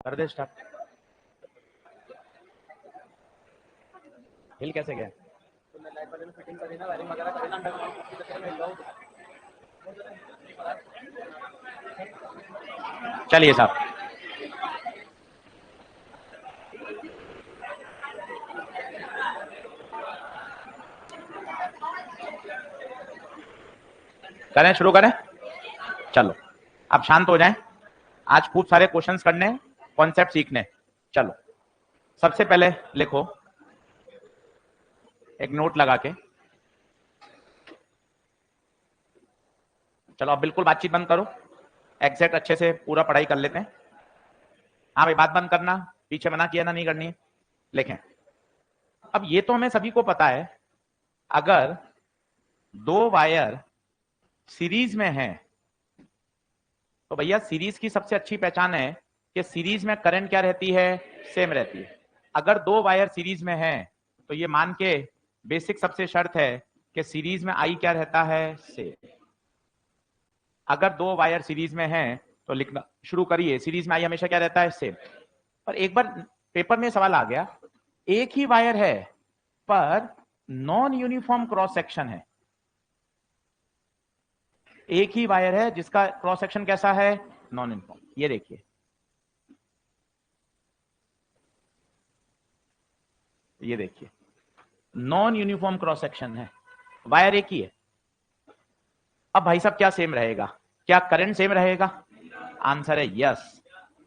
कर they start. हिल कैसे गया? चलिए साहब, करें, शुरू करें। चलो अब शांत हो जाएं। आज खूब सारे क्वेश्चंस करने, कॉन्सेप्ट सीखने। चलो सबसे पहले लिखो, एक नोट लगा के। चलो अब बिल्कुल बातचीत बंद करो, एग्जैक्ट अच्छे से पूरा पढ़ाई कर लेते हैं। हाँ भाई, बात बंद करना, पीछे मना किया ना, नहीं करनी है। लिखें। अब ये तो हमें सभी को पता है, अगर दो वायर सीरीज में हैं तो भैया सीरीज की सबसे अच्छी पहचान है कि सीरीज में करंट क्या रहती है, सेम रहती है। अगर दो वायर सीरीज में हैं तो ये मान के बेसिक सबसे शर्त है कि सीरीज में आई क्या रहता है, सेम। अगर दो वायर सीरीज में हैं तो लिखना शुरू करिए, सीरीज में आई हमेशा क्या रहता है, सेम। पर एक बार पेपर में सवाल आ गया, एक ही वायर है पर नॉन यूनिफॉर्म क्रॉस सेक्शन है। एक ही वायर है जिसका क्रॉस सेक्शन कैसा है, नॉन यूनिफॉर्म। ये देखिए, ये देखिए नॉन यूनिफॉर्म क्रॉस सेक्शन है, वायर एक ही है। अब भाई साहब क्या सेम रहेगा, क्या करंट सेम रहेगा? आंसर है यस,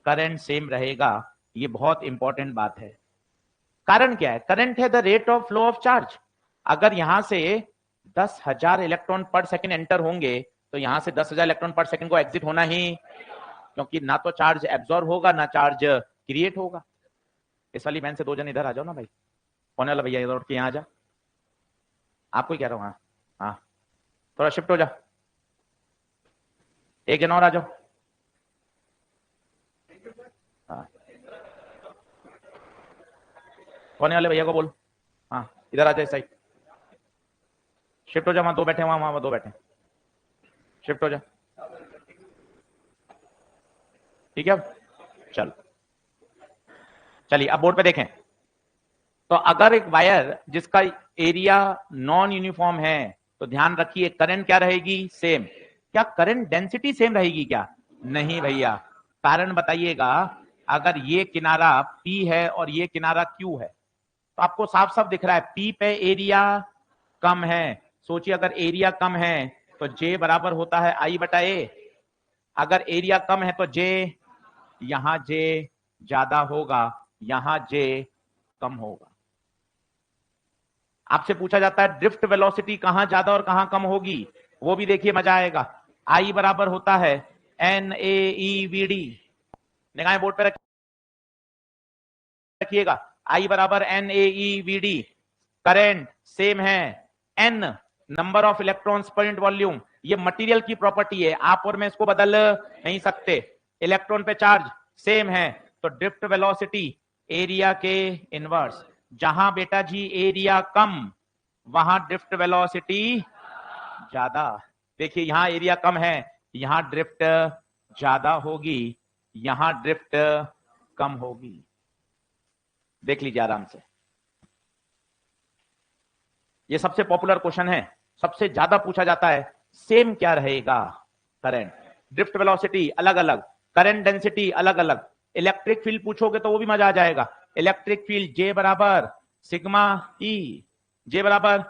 करंट सेम रहेगा। ये बहुत इंपॉर्टेंट बात है। कारण क्या है? करंट है the rate of flow of charge. अगर यहां से 10,000 इलेक्ट्रॉन पर सेकंड एंटर होंगे तो यहां से 10,000 इलेक्ट्रॉन पर सेकंड को एग्जिट होना ही, क्योंकि ना तो चार्ज एब्जॉर्ब होगा ना चार्ज क्रिएट होगा। इस वाली वैन से दो जन इधर आ जाओ ना भाई, कौन वाला भैया, इधर उठ के यहाँ आ जा। आपको ही कह रहा हूँ, हाँ हाँ, थोड़ा शिफ्ट हो जा, एक जन और आ जाओ। हाँ, कोने वाले भैया को बोल, हाँ इधर आ जाए, साइड शिफ्ट हो जा। वहां दो बैठे, वहां वहां दो बैठे, शिफ्ट हो जा। ठीक है, चलो चलिए अब बोर्ड पे देखें। तो अगर एक वायर जिसका एरिया नॉन यूनिफॉर्म है तो ध्यान रखिए करंट क्या रहेगी, सेम। क्या करंट डेंसिटी सेम रहेगी क्या? नहीं भैया। कारण बताइएगा, अगर ये किनारा P है और ये किनारा Q है तो आपको साफ साफ दिख रहा है P पे एरिया कम है। सोचिए अगर एरिया कम है तो J बराबर होता है I बटा A। अगर एरिया कम है तो J, यहां J ज्यादा होगा, यहां J कम होगा। आपसे पूछा जाता है ड्रिफ्ट वेलोसिटी कहां ज्यादा और कहां कम होगी, वो भी देखिए, मजा आएगा। आई बराबर होता है NaEVD, निगाहें बोर्ड पे रखिएगा। आई बराबर NaEVD। करंट सेम है, N number of electrons per unit volume, ये मटेरियल की प्रॉपर्टी है, आप और मैं इसको बदल नहीं सकते। इलेक्ट्रॉन पे चार्ज सेम है, तो ड्रिफ्ट वेलोसिटी एरिया के इनवर्स। जहां बेटा जी एरिया कम, वहां ड्रिफ्ट वेलोसिटी ज्यादा। देखिए यहां एरिया कम है, यहां ड्रिफ्ट ज्यादा होगी, यहां ड्रिफ्ट कम होगी। देख लीजिए आराम से, ये सबसे पॉपुलर क्वेश्चन है, सबसे ज्यादा पूछा जाता है। सेम क्या रहेगा? करंट, ड्रिफ्ट वेलोसिटी अलग अलग, करंट डेंसिटी अलग अलग। इलेक्ट्रिक फील्ड पूछोगे तो वो भी मजा आ जाएगा। इलेक्ट्रिक फील्ड J बराबर सिग्मा E, J बराबर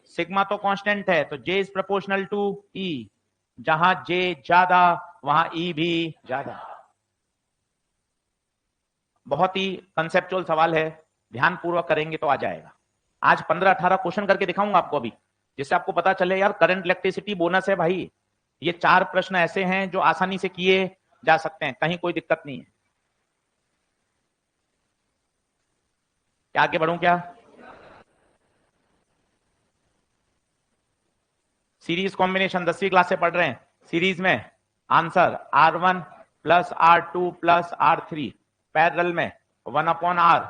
सिग्मा तो कांस्टेंट है, तो J is proportional to E। जहां J ज्यादा वहां E भी ज्यादा। बहुत ही कंसेप्चुअल सवाल है, ध्यान पूर्वक करेंगे तो आ जाएगा। आज 15-18 क्वेश्चन करके दिखाऊंगा आपको अभी, जिससे आपको पता चले यार करंट इलेक्ट्रिसिटी बोनस है भाई। ये 4 प्रश्न ऐसे हैं जो आसानी से किए जा सकते हैं, कहीं कोई दिक्कत नहीं है। क्या आगे बढ़ूं क्या? सीरीज कॉम्बिनेशन 10वीं क्लास से पढ़ रहे हैं। सीरीज में answer R1 plus R2 plus R3, parallel में 1/R,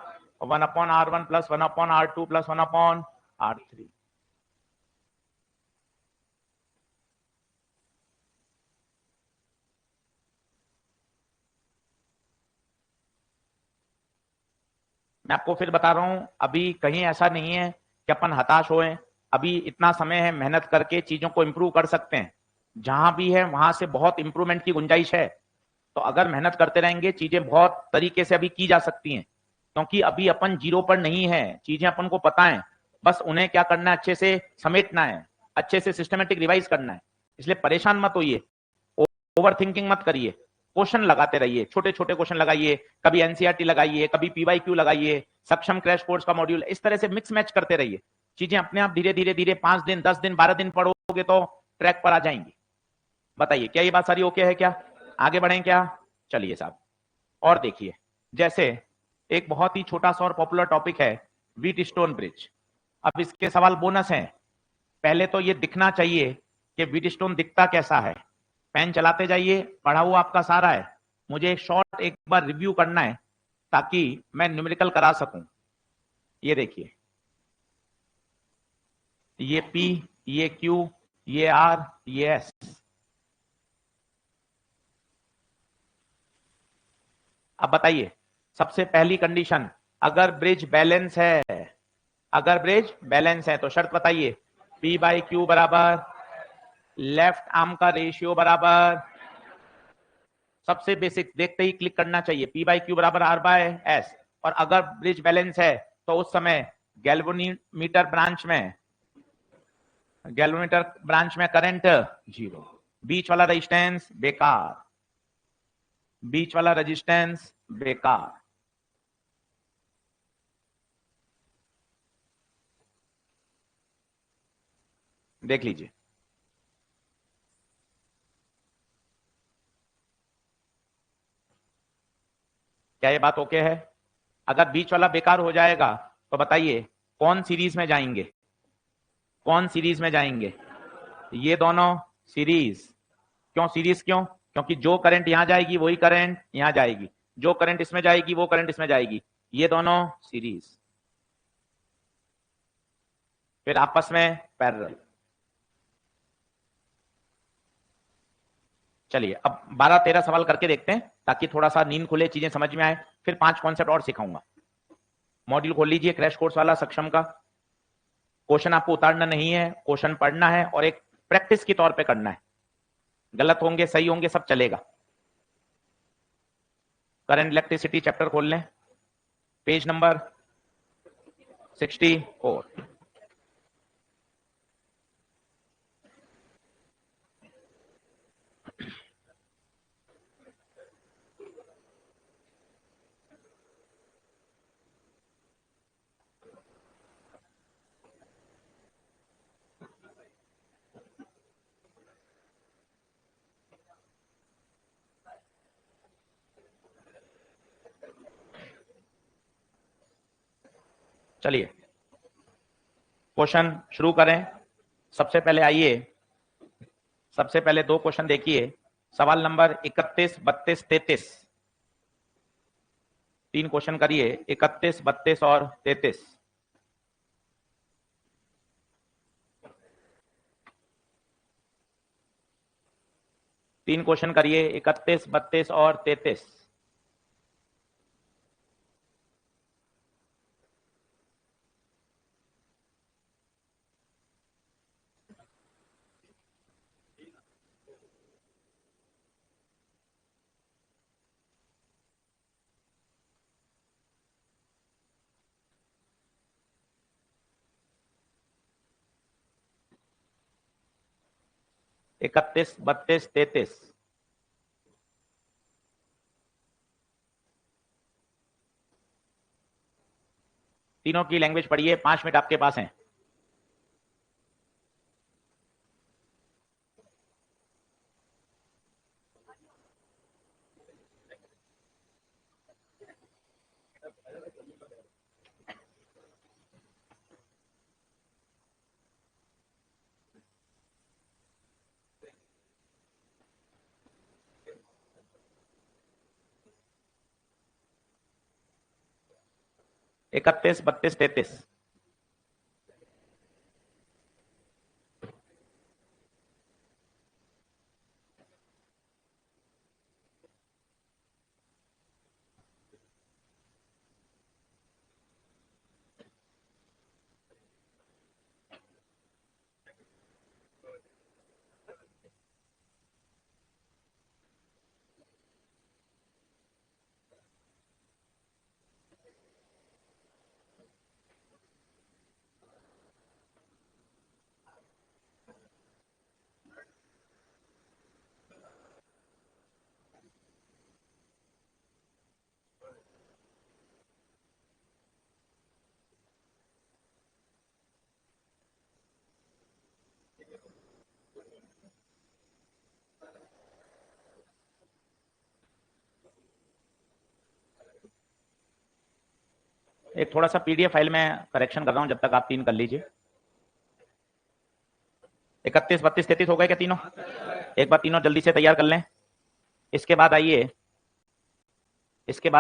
1/R1 plus 1/R2 plus 1/R3। मैं आपको फिर बता रहा हूं, अभी कहीं ऐसा नहीं है कि अपन हताश होए। अभी इतना समय है, मेहनत करके चीजों को इंप्रूव कर सकते हैं। जहां भी है वहां से बहुत इंप्रूवमेंट की गुंजाइश है। तो अगर मेहनत करते रहेंगे, चीजें बहुत तरीके से अभी की जा सकती हैं, क्योंकि अभी अपन जीरो पर नहीं है। चीजें अपन को पता है, बस उन्हें क्या करना है, अच्छे से समेटना है, अच्छे से सिस्टमेटिक रिवाइज करना है। इसलिए परेशान मत होइए, ओवर थिंकिंग मत करिए, क्वेश्चन लगाते रहिए, छोटे छोटे क्वेश्चन लगाइए, कभी एनसीईआरटी लगाइए, कभी पीवाईक्यू लगाइए, सक्षम क्रैश कोर्स का मॉड्यूल, इस तरह से मिक्स मैच करते रहिए। चीजें अपने आप धीरे धीरे धीरे 5 दिन 10 दिन 12 दिन पढ़ोगे तो ट्रैक पर आ जाएंगी। बताइए, क्या ये बात सारी ओके है? क्या आगे बढ़ें क्या? चलिए साहब, और देखिए, जैसे एक बहुत ही छोटा सा और पॉपुलर टॉपिक है व्हीट स्टोन ब्रिज। अब इसके सवाल बोनस हैं। पहले तो ये दिखना चाहिए कि व्हीट स्टोन दिखता कैसा है। पेन चलाते जाइए, पढ़ा हुआ आपका सारा है, मुझे एक शॉर्ट एक बार रिव्यू करना है ताकि मैं न्यूमेरिकल करा सकूं। ये देखिए, ये P, ये Q, ये R, ये S। अब बताइए, सबसे पहली कंडीशन, अगर ब्रिज बैलेंस है, अगर ब्रिज बैलेंस है तो शर्त बताइए, P बाई क्यू बराबर लेफ्ट आर्म का रेशियो बराबर, सबसे बेसिक देखते ही क्लिक करना चाहिए, P बाई क्यू बराबर R बाय S। और अगर ब्रिज बैलेंस है तो उस समय गैल्वेनोमीटर ब्रांच में करंट जीरो, बीच वाला रेजिस्टेंस बेकार, बीच वाला रेजिस्टेंस बेकार। देख लीजिए, क्या ये बात ओके है? अगर बीच वाला बेकार हो जाएगा तो बताइए कौन सीरीज में जाएंगे, कौन सीरीज में जाएंगे? ये दोनों सीरीज। क्यों सीरीज? क्यों? क्योंकि जो करंट यहां जाएगी वही करंट यहां जाएगी, जो करंट इसमें जाएगी वो करंट इसमें जाएगी, ये दोनों सीरीज, फिर आपस में पैरेलल। चलिए अब 12-13 सवाल करके देखते हैं ताकि थोड़ा सा नींद खुले, चीजें समझ में आए। फिर 5 कॉन्सेप्ट और सिखाऊंगा। मॉड्यूल खोल लीजिए क्रैश कोर्स वाला सक्षम का। क्वेश्चन आपको उतारना नहीं है, क्वेश्चन पढ़ना है और एक प्रैक्टिस के तौर पे करना है। गलत होंगे सही होंगे सब चलेगा। करंट इलेक्ट्रिसिटी चैप्टर खोल लें, पेज नंबर 64। चलिए क्वेश्चन शुरू करें। सबसे पहले आइए, सबसे पहले दो क्वेश्चन देखिए, सवाल नंबर 31, 32, 33। तीन क्वेश्चन करिए, 31, 32 और 33। तीन क्वेश्चन करिए, 31, 32 और 33। इकतीस, 32, 33। तीनों की लैंग्वेज पढ़िए, 5 मिनट आपके पास हैं। इकतीस, 32, 33। एक थोड़ा सा पीडीएफ फाइल में करेक्शन कर रहा हूं, जब तक आप 3 कर लीजिए। 31, 32, 33 हो गए क्या तीनों? एक बार तीनों जल्दी से तैयार कर लें। इसके बाद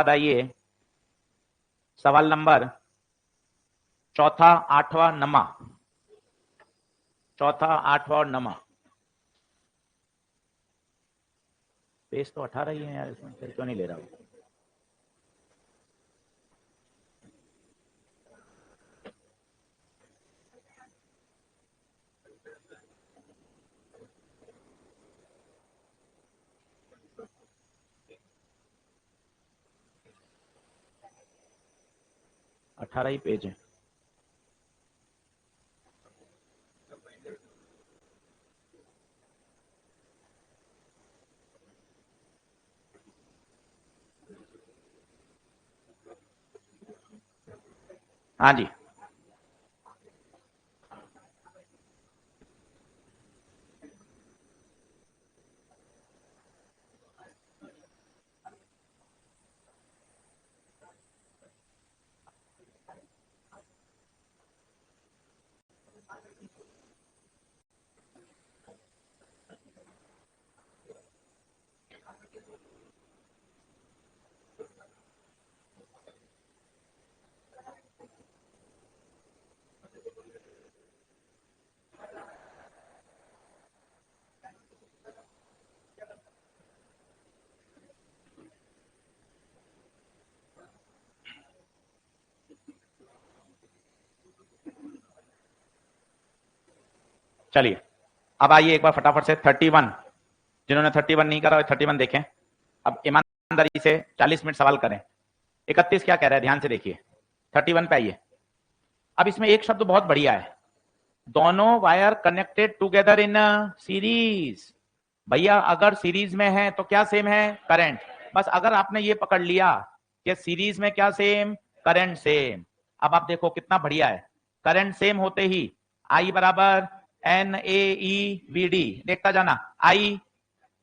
आइए सवाल नंबर चौथा, 8वां, 9वां। चौथा, 8वां और 9वां। पेज तो 18 ही है यार, इसमें फिर क्यों नहीं ले रहा हूं? अठारह ही पेज है। हाँ जी, चलिए अब आइए एक बार फटाफट से 31, जिन्होंने 31 नहीं करा 31 देखें। अब ईमानदारी से 40 मिनट सवाल करें। 31 क्या कह रहा है, ध्यान से देखिए। 31 पे आइए। अब इसमें एक शब्द बहुत बढ़िया है, दोनों wire connected together in series. भैया अगर सीरीज में है तो क्या सेम है? करंट। बस अगर आपने ये पकड़ लिया कि सीरीज में क्या सेम? Current same. अब आप देखो कितना बढ़िया है, करंट सेम होते ही आई बराबर NaEVD, देखता जाना। आई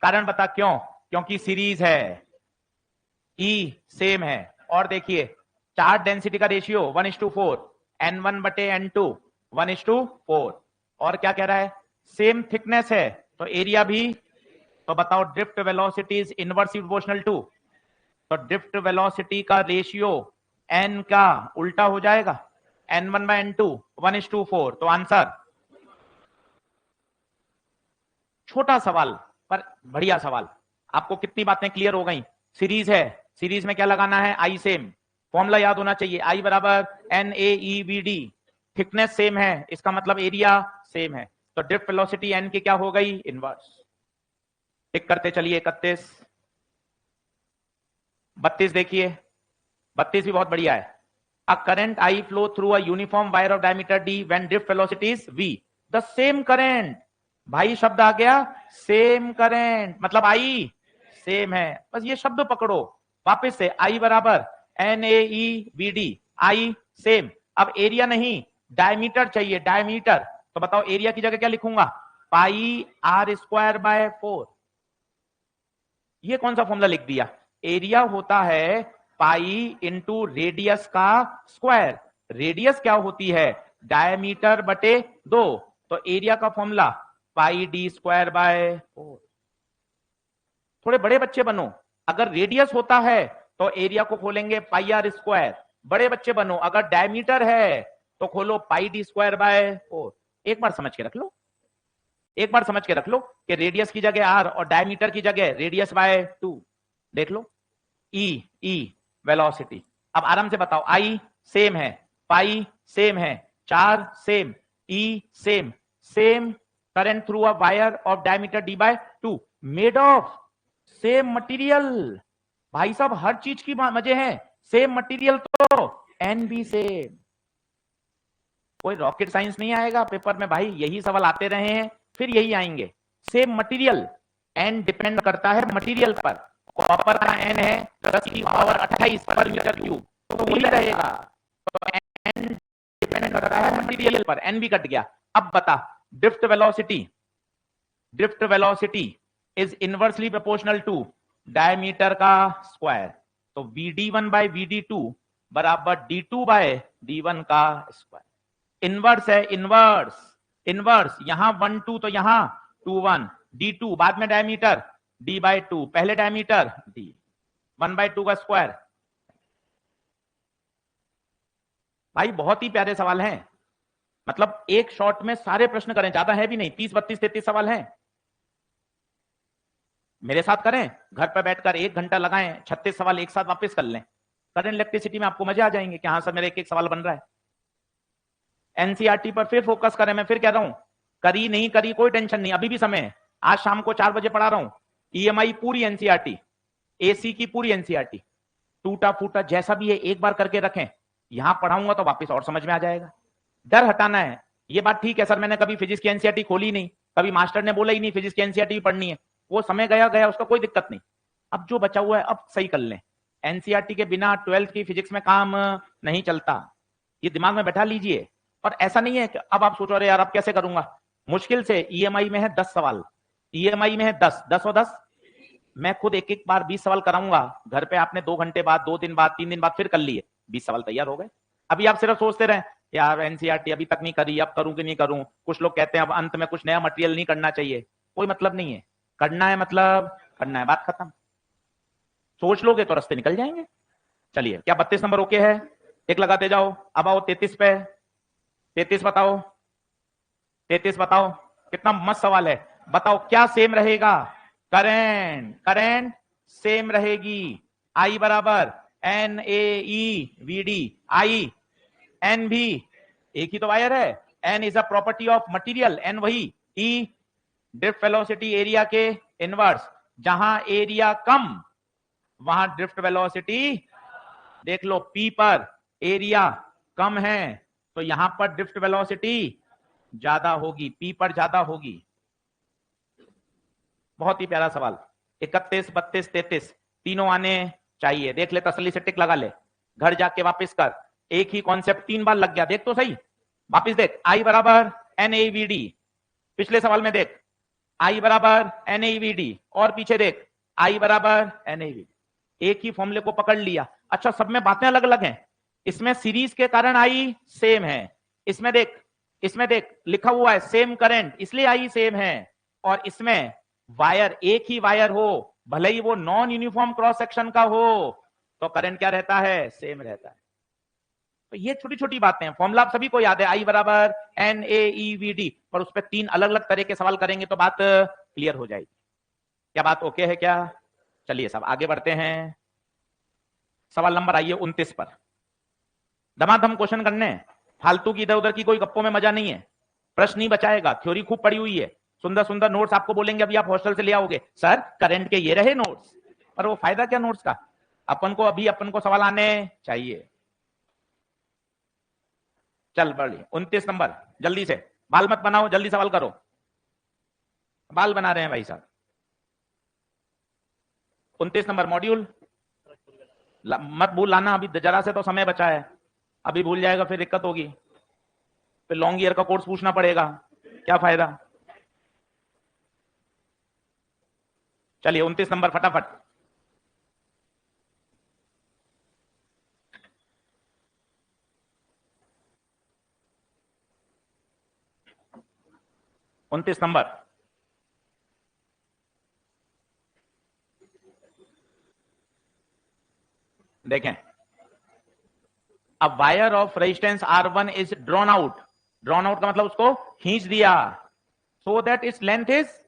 कारण बता क्यों? क्योंकि सीरीज है। ई सेम है। और देखिए चार्ज डेंसिटी का रेशियो 1:4, N1/N2 1:4। और क्या कह रहा है? सेम थिकनेस है तो एरिया भी। तो बताओ drift velocity is inversely proportional to, तो ड्रिफ्ट वेलोसिटी का रेशियो n का उल्टा हो जाएगा, N1/N2 1:4। तो आंसर, छोटा सवाल पर बढ़िया सवाल। आपको कितनी बातें क्लियर हो गई? सीरीज है, सीरीज में क्या लगाना है? आई सेम। फॉर्मूला याद होना चाहिए, आई बराबर NaEVD। थिकनेस सेम है, इसका मतलब एरिया सेम है, तो ड्रिफ्ट वेलोसिटी n की क्या हो गई? इनवर्स। टिक करते चलिए। 31, 32 देखिए। 32 भी बहुत बढ़िया है। A current I flow through a uniform wire of diameter d when drift velocity is v। The same current, भाई शब्द आ गया सेम करंट, मतलब आई सेम है। बस ये शब्द पकड़ो वापस से। आई बराबर NaEVD, आई सेम। अब एरिया नहीं डायमीटर चाहिए, डायमीटर। तो बताओ एरिया की जगह क्या लिखूंगा? पाई r²/4। ये कौन सा फॉर्मूला लिख दिया? एरिया होता है पाई इंटू रेडियस का स्क्वायर। रेडियस क्या होती है? डायमीटर बटे 2। तो एरिया का फॉर्मूला पाई d²/4। थोड़े बड़े बच्चे बनो, अगर रेडियस होता है तो एरिया को खोलेंगे पाई r²। बड़े बच्चे बनो, अगर डायमीटर है तो खोलो पाई d²/4। एक बार समझ के रख लो, एक बार समझ के रख लो कि रेडियस की जगह r और डायमीटर की जगह रेडियस बाय 2। देख लो ई वेलोसिटी। अब आराम से बताओ, आई सेम है, पाई सेम है, 4 same, E same, same current through a wire of diameter d/2, made of same material. भाई साहब हर चीज की मजे हैं, सेम मटेरियल तो एन भी सेम। कोई रॉकेट साइंस नहीं आएगा पेपर में भाई, यही सवाल आते रहे हैं फिर यही आएंगे। सेम मटेरियल, एन डिपेंड करता है मटेरियल पर। कॉपर का एन है 10⁻28 पर मीटर क्यूब, तो वही रहेगा। तो एन डिपेंड करता है मटेरियल पर, एन भी कट गया। अब बता, drift velocity is inversely proportional to diameter का स्क्वायर। तो Vd1/Vd2 बराबर d2 बाय d1 का स्क्वायर। इनवर्स है, इनवर्स इनवर्स, यहां 1 2 तो यहां 2 1, d2 बाद में डायमीटर d/2, पहले डायमीटर d 1/2 का स्क्वायर। भाई बहुत ही प्यारे सवाल हैं, मतलब एक शॉट में सारे प्रश्न करें, ज्यादा है भी नहीं, 30 32 33 सवाल हैं। मेरे साथ करें, घर पर बैठकर 1 घंटा लगाएं, 36 सवाल एक साथ वापस कर लें। करंट इलेक्ट्रिसिटी में आपको मजे आ जाएंगे कि हाँ सर मेरा एक एक सवाल बन रहा है। एनसीईआरटी पर फिर फोकस करें, मैं फिर कह रहा हूं, करी नहीं करी कोई टेंशन नहीं, अभी भी समय है। आज शाम को 4 बजे पढ़ा रहा हूं, ईएमआई पूरी एनसीईआरटी, एसी की पूरी एनसीईआरटी, टूटा फूटा जैसा भी है एक बार करके रखें, यहां पढ़ाऊंगा तो वापस और समझ में आ जाएगा। डर हटाना है। ये बात ठीक है सर, मैंने कभी फिजिक्स की एनसीईआरटी खोली नहीं, कभी मास्टर ने बोला ही नहीं फिजिक्स की एनसीईआरटी पढ़नी है, वो समय गया गया, उसका कोई दिक्कत नहीं। अब जो बचा हुआ है अब सही कर लें। एनसीईआरटी के बिना 12th की फिजिक्स में काम नहीं चलता, ये दिमाग में बैठा लीजिए। और ऐसा नहीं है कि अब आप सोचो अरे यार अब कैसे करूंगा, मुश्किल से ईएमआई में है 10 सवाल, ईएमआई में है 10 10 और 10, मैं खुद एक एक बार 20 सवाल कराऊंगा। घर पे आपने 2 घंटे बाद, 2 दिन बाद, 3 दिन बाद फिर कर लिए, 20 सवाल तैयार हो गए। अभी आप सिर्फ सोचते रहे यार एनसीईआरटी अभी तक नहीं करी, अब करूं कि नहीं करूं। कुछ लोग कहते हैं अब अंत में कुछ नया मटेरियल नहीं करना चाहिए, कोई मतलब नहीं है, करना है मतलब करना है, बात खत्म। सोच लोगे तो रास्ते निकल जाएंगे। चलिए, क्या 32 नंबर ओके है? टिक लगाते जाओ। अब आओ 33 पे। 33 बताओ, 33 बताओ, कितना मस्त सवाल है। बताओ क्या सेम रहेगा? करंट, करंट सेम रहेगी। आई बराबर n A e v d, I n भी एक ही तो वायर है, n is a property of material, n वही, ई ड्रिफ्ट वेलोसिटी एरिया के इनवर्स, जहां एरिया कम वहां ड्रिफ्ट वेलोसिटी, देख लो पी पर एरिया कम है तो यहां पर ड्रिफ्ट वेलोसिटी ज्यादा होगी, पी पर ज्यादा होगी। बहुत ही प्यारा सवाल। 31 32 33 तीनों आने चाहिए, देख ले, तसल्ली से टिक लगा ले, घर जाके वापस कर। एक ही कॉन्सेप्ट 3 बार लग गया, देख तो सही, वापस देख। आई बराबर एन ए वी डी, पिछले सवाल में देख आई बराबर एन ए वी डी, और पीछे देख आई बराबर एन ए वी, एक ही फॉर्मूले को पकड़ लिया। अच्छा सब में बातें अलग अलग हैं, इसमें सीरीज के कारण आई सेम है, इसमें देख, इसमें देख लिखा हुआ है सेम करंट इसलिए आई सेम है, और इसमें वायर एक ही वायर हो भले ही वो नॉन यूनिफॉर्म क्रॉस सेक्शन का हो तो करंट क्या रहता है? सेम रहता है। तो ये छोटी छोटी बातें हैं, फॉर्मूला आप सभी को याद है, आई बराबर n A e v d, पर उस पर 3 अलग अलग तरह के सवाल करेंगे तो बात क्लियर हो जाएगी। क्या बात ओके है क्या? चलिए सब आगे बढ़ते हैं। सवाल नंबर आइए 29 पर। धमाधम क्वेश्चन करने, फालतू की इधर उधर की कोई गप्पों में मजा नहीं है। प्रश्न नहीं बचाएगा, थ्योरी खूब पड़ी हुई है, सुंदर सुंदर नोट्स आपको बोलेंगे अभी आप हॉस्टल से ले आओगे, सर करंट के ये रहे नोट्स, पर वो फायदा क्या नोट्स का? अपन को अभी अपन को सवाल आने चाहिए। चल बढ़िए 29 नंबर, जल्दी से, बाल मत बनाओ, जल्दी सवाल करो। बाल बना रहे हैं भाई साहब। 29 नंबर मॉड्यूल मत भूल लाना, अभी जरा से तो समय बचा है, अभी भूल जाएगा फिर दिक्कत होगी, फिर लॉन्ग ईयर का कोर्स पूछना पड़ेगा, क्या फायदा। चलिए 29 नंबर फटाफट। उनतीस नंबर, देखें, a wire of resistance R1 is drawn out, drawn out का मतलब उसको खींच दिया, so that its length is,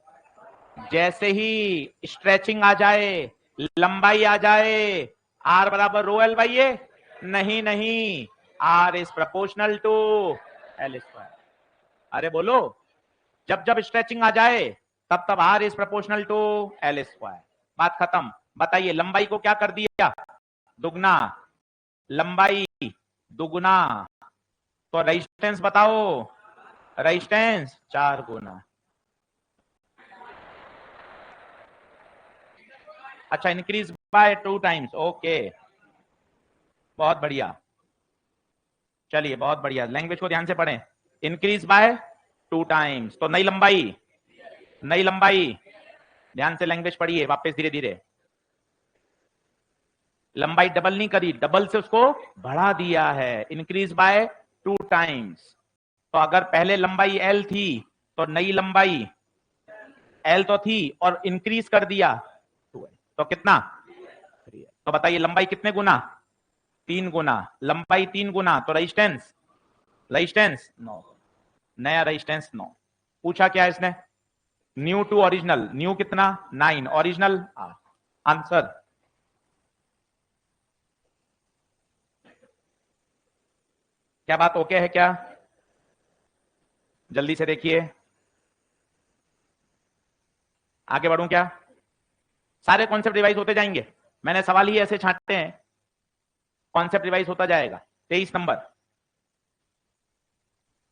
जैसे ही स्ट्रेचिंग आ जाए, लंबाई आ जाए, R बराबर रो एल बाई ए, नहीं नहीं, R is proportional to l square. अरे बोलो, जब जब स्ट्रेचिंग आ जाए तब तब R is proportional to l square, बात खत्म। बताइए लंबाई को क्या कर दिया? दुगना, लंबाई दुगुना, तो रेजिस्टेंस बताओ, रेजिस्टेंस 4 गुना। अच्छा, इंक्रीज बाय 2 टाइम्स, ओके, बहुत बढ़िया। चलिए बहुत बढ़िया, लैंग्वेज को ध्यान से पढ़ें। इंक्रीज बाय 2 टाइम्स, तो नई लंबाई, नई लंबाई, ध्यान से लैंग्वेज पढ़िए वापस धीरे धीरे। लंबाई डबल नहीं करी, डबल से उसको बढ़ा दिया है, इंक्रीज बाय 2 टाइम्स। तो अगर पहले लंबाई एल थी तो नई लंबाई एल तो थी और इंक्रीज कर दिया तो कितना, तो बताइए लंबाई कितने गुना, 3 गुना, लंबाई 3 गुना, तो रेजिस्टेंस, रेजिस्टेंस 9, नया रेजिस्टेंस 9। पूछा क्या इसने, न्यू टू ओरिजिनल, न्यू कितना 9, ओरिजिनल 8। आंसर क्या बात ओके है क्या, जल्दी से देखिए, आगे बढ़ूं क्या, सारे कॉन्सेप्ट रिवाइज होते जाएंगे, मैंने सवाल ही ऐसे छांटे हैं, कॉन्सेप्ट रिवाइज होता जाएगा। 23 नंबर,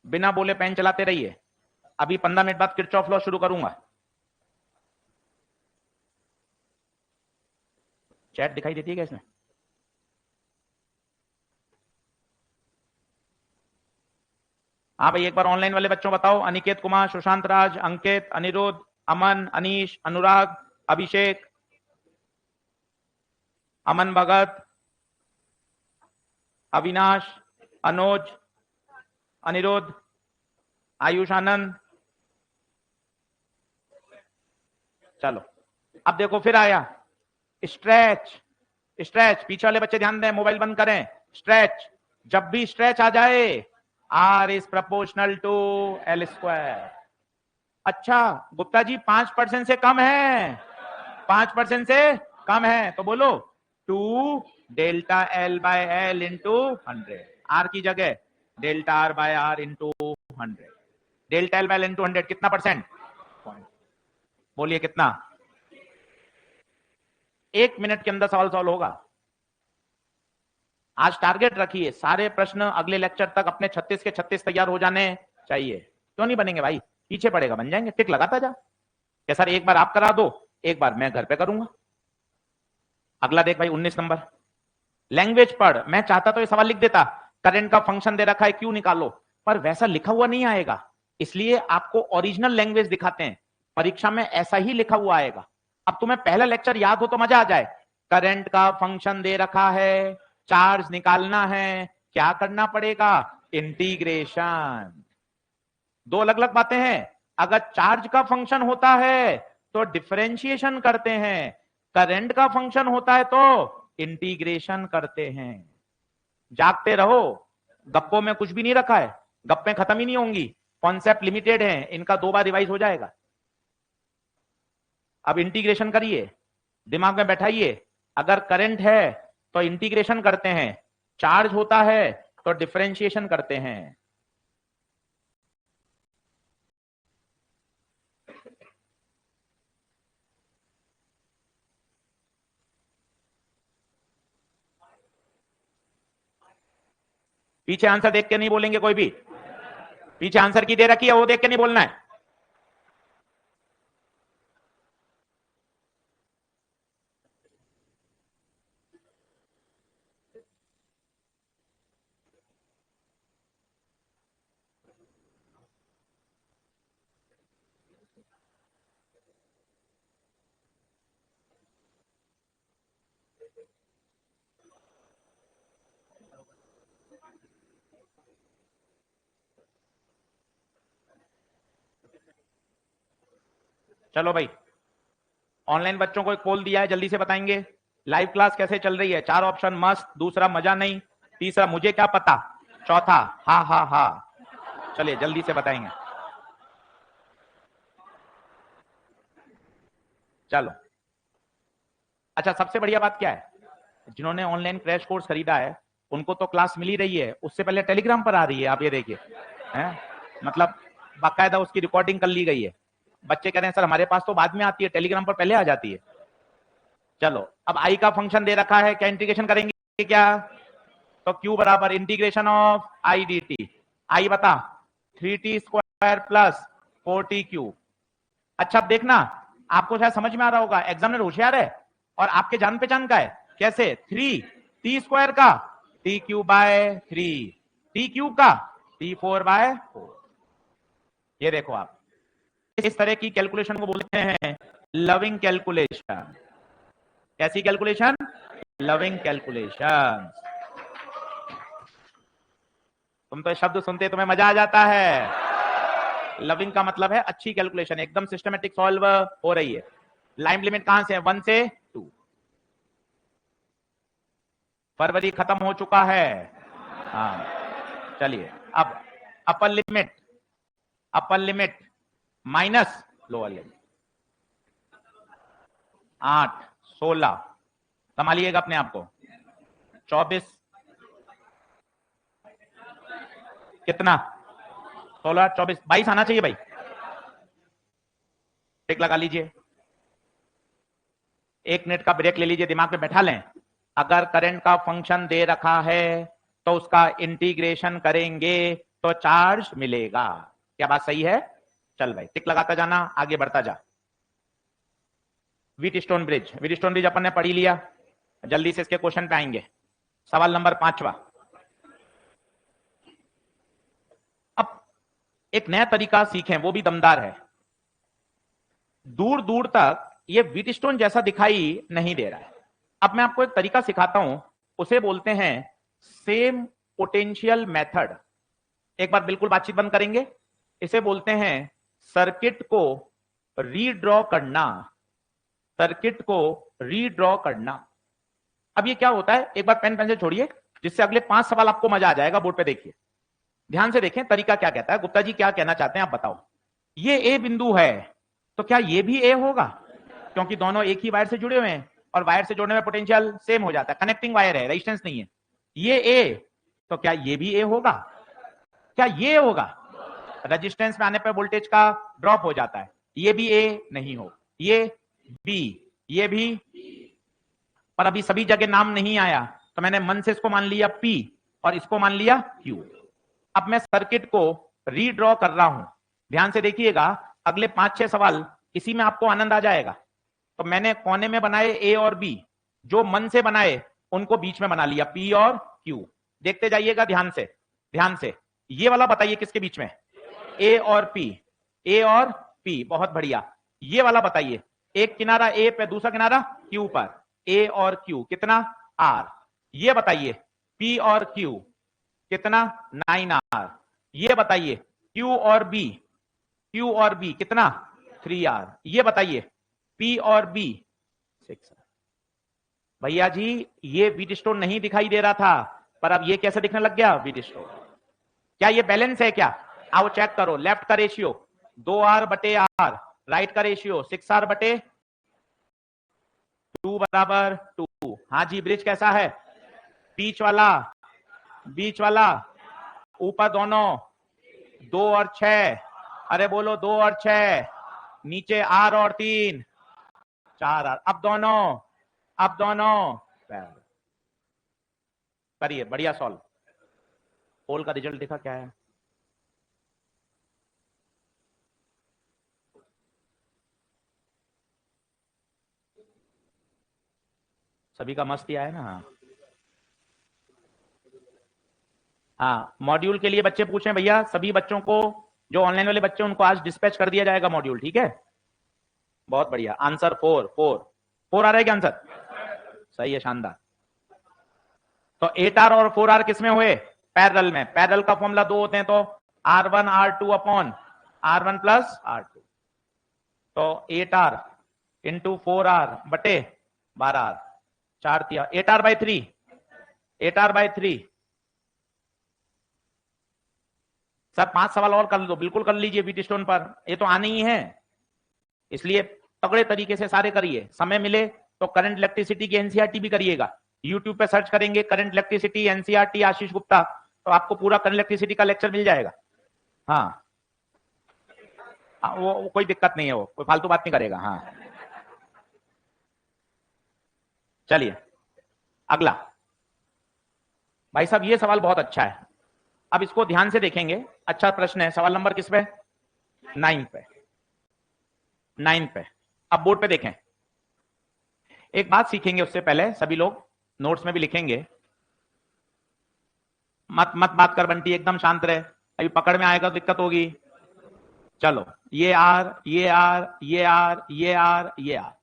बिना बोले पेन चलाते रहिए, अभी 15 मिनट बाद किरचॉफ लॉ शुरू करूंगा। चैट दिखाई देती है क्या इसमें, हाँ भाई एक बार ऑनलाइन वाले बच्चों बताओ, अनिकेत कुमार, सुशांत राज, अंकित, अनिरुद्ध, अमन, अनीश, अनुराग, अभिषेक, अमन भगत, अविनाश, अनुज, अनिरुद्ध, आयुष आनंद। चलो अब देखो फिर आया स्ट्रेच, स्ट्रेच, पीछे वाले बच्चे ध्यान दें, मोबाइल बंद करें, स्ट्रेच, जब भी स्ट्रेच आ जाए R is proportional to l square. अच्छा गुप्ता जी 5% से कम है, 5% से कम है तो बोलो 2 delta l by l into 100, R की जगह delta R by R into 100, delta l by l into 100 कितना परसेंट, बोलिए कितना, 1 मिनट के अंदर सवाल सॉल्व होगा। आज टारगेट रखिए सारे प्रश्न अगले लेक्चर तक अपने 36 के 36 तैयार हो जाने चाहिए, क्यों नहीं बनेंगे भाई, पीछे पड़ेगा, बन जाएंगे, टिक लगाता जा, क्या सर एक बार आप करा दो, एक बार मैं घर पे करूंगा। अगला देख भाई 19 नंबर, लैंग्वेज पढ़, मैं चाहता तो ये सवाल लिख देता, करंट का फंक्शन दे रखा है क्यों निकालो, पर वैसा लिखा हुआ नहीं आएगा, इसलिए आपको ओरिजिनल लैंग्वेज दिखाते हैं, परीक्षा में ऐसा ही लिखा हुआ आएगा। अब तुम्हें पहला लेक्चर याद हो तो मजा आ जाए, करंट का फंक्शन दे रखा है, चार्ज निकालना है, क्या करना पड़ेगा, इंटीग्रेशन। दो अलग अलग बातें हैं, अगर चार्ज का फंक्शन होता है तो डिफरेंशिएशन करते हैं, करंट का फंक्शन होता है तो इंटीग्रेशन करते हैं। जागते रहो, गप्पों में कुछ भी नहीं रखा है, गप्पे खत्म ही नहीं होंगी, कॉन्सेप्ट लिमिटेड है, इनका 2 बार रिवाइज हो जाएगा। अब इंटीग्रेशन करिए, दिमाग में बैठाइए, अगर करंट है तो इंटीग्रेशन करते हैं, चार्ज होता है तो डिफरेंशिएशन करते हैं। पीछे आंसर देख के नहीं बोलेंगे कोई भी, पीछे आंसर की दे रखी है वो देख के नहीं बोलना है। चलो भाई, ऑनलाइन बच्चों को एक पोल दिया है, जल्दी से बताएंगे लाइव क्लास कैसे चल रही है। 4 ऑप्शन, मस्त, दूसरा मजा नहीं, तीसरा मुझे क्या पता, चौथा हा हा हा। चलिए जल्दी से बताएंगे। चलो अच्छा, सबसे बढ़िया बात क्या है, जिन्होंने ऑनलाइन क्रैश कोर्स खरीदा है उनको तो क्लास मिल ही रही है, उससे पहले टेलीग्राम पर आ रही है, आप ये देखिए, हैं मतलब बाकायदा उसकी रिकॉर्डिंग कर ली गई है। बच्चे कह रहे हैं सर हमारे पास तो बाद में आती है, टेलीग्राम पर पहले आ जाती है। चलो अब आई का फंक्शन दे रखा है, क्या इंटीग्रेशन करेंगे क्या, तो क्यू बराबर integration of I d t, I बता 3t square plus 4t Q. अच्छा अब देखना, आपको शायद समझ में आ रहा होगा, एग्जामिनर होशियार है और आपके जान पहचान का है, कैसे, 3t स्क्वायर का t q by 3, t q का t4 बाय 4। ये देखो आप, इस तरह की कैलकुलेशन को बोलते हैं लविंग कैलकुलेशन। कैसी कैलकुलेशन, लविंग कैलकुलेशन। तुम तो शब्द सुनते तुम्हें मजा आ जाता है। लविंग का मतलब है अच्छी कैलकुलेशन, एकदम सिस्टमेटिक सॉल्व हो रही है। लाइम लिमिट कहां से है? 1 से 2। फरवरी खत्म हो चुका है। हाँ चलिए, अब upper limit minus lower limit. 8, 16 संभालिएगा अपने आप को। 24 कितना? 16, 24, 22 आना चाहिए भाई। टिक लगा लीजिए, 1 मिनट का ब्रेक ले लीजिए, दिमाग में बैठा लें। अगर करंट का फंक्शन दे रखा है तो उसका इंटीग्रेशन करेंगे तो चार्ज मिलेगा। क्या बात सही है? चल भाई टिक लगाता जाना, आगे बढ़ता जा। व्हीटस्टोन ब्रिज अपन ने पढ़ ही लिया। जल्दी से इसके क्वेश्चन पे आएंगे। सवाल नंबर 5वां। अब एक नया तरीका सीखें, वो भी दमदार है। दूर दूर तक ये व्हीटस्टोन जैसा दिखाई नहीं दे रहा है। अब मैं आपको एक तरीका सिखाता हूं, उसे बोलते हैं सेम पोटेंशियल मेथड। एक बार बिल्कुल बातचीत बंद करेंगे। इसे बोलते हैं सर्किट को रीड्रॉ करना। सर्किट को रीड्रॉ करना। अब ये क्या होता है, एक बार पेन पेंसिल छोड़िए, जिससे अगले 5 सवाल आपको मजा आ जाएगा। बोर्ड पे देखिए, ध्यान से देखें तरीका क्या कहता है। गुप्ता जी क्या कहना चाहते हैं आप बताओ। ये ए बिंदु है तो क्या ये भी ए होगा? क्योंकि दोनों एक ही वायर से जुड़े हुए हैं और वायर से जोड़ने में पोटेंशियल सेम हो जाता है, कनेक्टिंग वायर है, रेजिस्टेंस नहीं है। ये ए तो क्या ये भी ए होगा? क्या ये होगा? रेजिस्टेंस में आने पर वोल्टेज का ड्रॉप हो जाता है। ये भी ए नहीं हो, ये बी, ये भी, पर अभी सभी जगह नाम नहीं आया तो मैंने मन से इसको मान लिया पी और इसको मान लिया क्यू। अब मैं सर्किट को रीड्रॉ कर रहा हूं। ध्यान से देखिएगा, अगले 5-6 सवाल इसी में आपको आनंद आ जाएगा। तो मैंने कोने में बनाए ए और बी, जो मन से बनाए उनको बीच में बना लिया पी और क्यू। देखते जाइएगा ध्यान से, ध्यान से। ये वाला बताइए किसके बीच में? ए और पी, ए और पी, बहुत बढ़िया। ये वाला बताइए, एक किनारा ए पे, दूसरा किनारा क्यू पर, ए और क्यू कितना? आर। ये बताइए पी और क्यू कितना? 9R। ये बताइए क्यू और बी, क्यू और बी कितना? 3R। ये बताइए पी और बी 6R। भैया जी ये व्हीटस्टोन नहीं दिखाई दे रहा था, पर अब ये कैसे दिखने लग गया? व्हीटस्टोन। क्या ये बैलेंस है क्या? आओ चेक करो। लेफ्ट का रेशियो 2R बटे R, राइट का रेशियो 6R बटे 2 बराबर 2। हाँ जी, ब्रिज कैसा है? बीच वाला, ऊपर दोनों 2 और 6। अरे बोलो 2 और 6, नीचे R और 3, 4R। अब दोनों करिए, बढ़िया सॉल्व। पोल का रिजल्ट देखा क्या है? सभी का मस्त ही आया ना? हाँ, मॉड्यूल के लिए बच्चे पूछें भैया, सभी बच्चों को, जो ऑनलाइन वाले बच्चे उनको आज डिस्पैच कर दिया जाएगा मॉड्यूल, ठीक है? बहुत बढ़िया। आंसर 4 आ रहा है क्या आंसर? सही है, शानदार। तो 8R और 4R किसमें हुए? पैरेलल में। पैरेलल का फॉर्मूला 2 होते हैं, तो R1 R2 upon R1 plus R2। तो 8R इंटू 4R बटे 12R, 4 दिया 8R by 3, 8R by 3। Sir 5 सवाल और कर लो, बिल्कुल कर लीजिए व्हीटस्टोन पर, ये तो आने ही है, इसलिए तगड़े तरीके से सारे करिए। समय मिले तो करंट इलेक्ट्रिसिटी की एनसीईआरटी भी करिएगा। यूट्यूब पे सर्च करेंगे current electricity NCERT Ashish Gupta, तो आपको पूरा करंट इलेक्ट्रिसिटी का लेक्चर मिल जाएगा। हाँ, वो कोई दिक्कत नहीं है, वो कोई फालतू बात नहीं करेगा। हाँ चलिए अगला। भाई साहब ये सवाल बहुत अच्छा है, अब इसको ध्यान से देखेंगे। अच्छा प्रश्न है। सवाल नंबर किस पे? 9 पे। 9 पे। अब बोर्ड पे देखें। एक बात सीखेंगे उससे पहले सभी लोग नोट्स में भी लिखेंगे। मत बात कर बंटी, एकदम शांत रहे, अभी पकड़ में आएगा तो दिक्कत होगी। चलो, ये आर, ये आर, ये आर, ये आर, ये आर,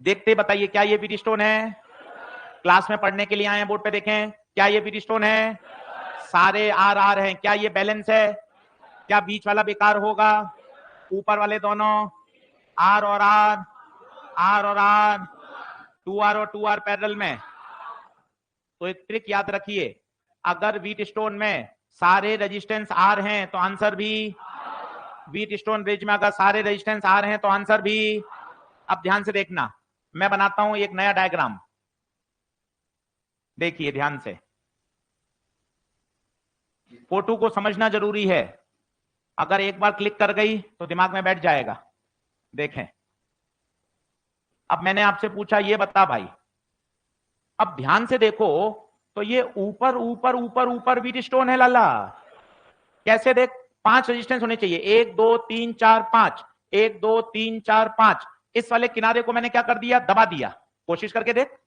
देखते बताइए क्या ये व्हीटस्टोन है? क्लास में पढ़ने के लिए आए हैं, बोर्ड पे देखें, क्या ये व्हीटस्टोन है? सारे आर आर हैं। क्या ये बैलेंस है? क्या बीच वाला बेकार होगा? ऊपर वाले दोनों आर और आर, आर और आर, 2R और 2R पैरेलल में। तो एक ट्रिक याद रखिए, अगर व्हीटस्टोन में सारे रेजिस्टेंस आर हैं तो आंसर भी, व्हीटस्टोन ब्रिज में अगर सारे रेजिस्टेंस आर हैं तो आंसर भी। अब ध्यान से देखना, मैं बनाता हूं एक नया डायग्राम, देखिए ध्यान से, फोटो को समझना जरूरी है, अगर एक बार क्लिक कर गई तो दिमाग में बैठ जाएगा। देखें, अब मैंने आपसे पूछा ये बता भाई, अब ध्यान से देखो, तो ये ऊपर ऊपर ऊपर ऊपर व्हीटस्टोन है लाला। कैसे देख, 5 रेजिस्टेंस होने चाहिए, 1 2 3 4 5, 1 2 3 4 5। इस वाले किनारे को मैंने क्या कर दिया? दबा दिया। कोशिश करके देख,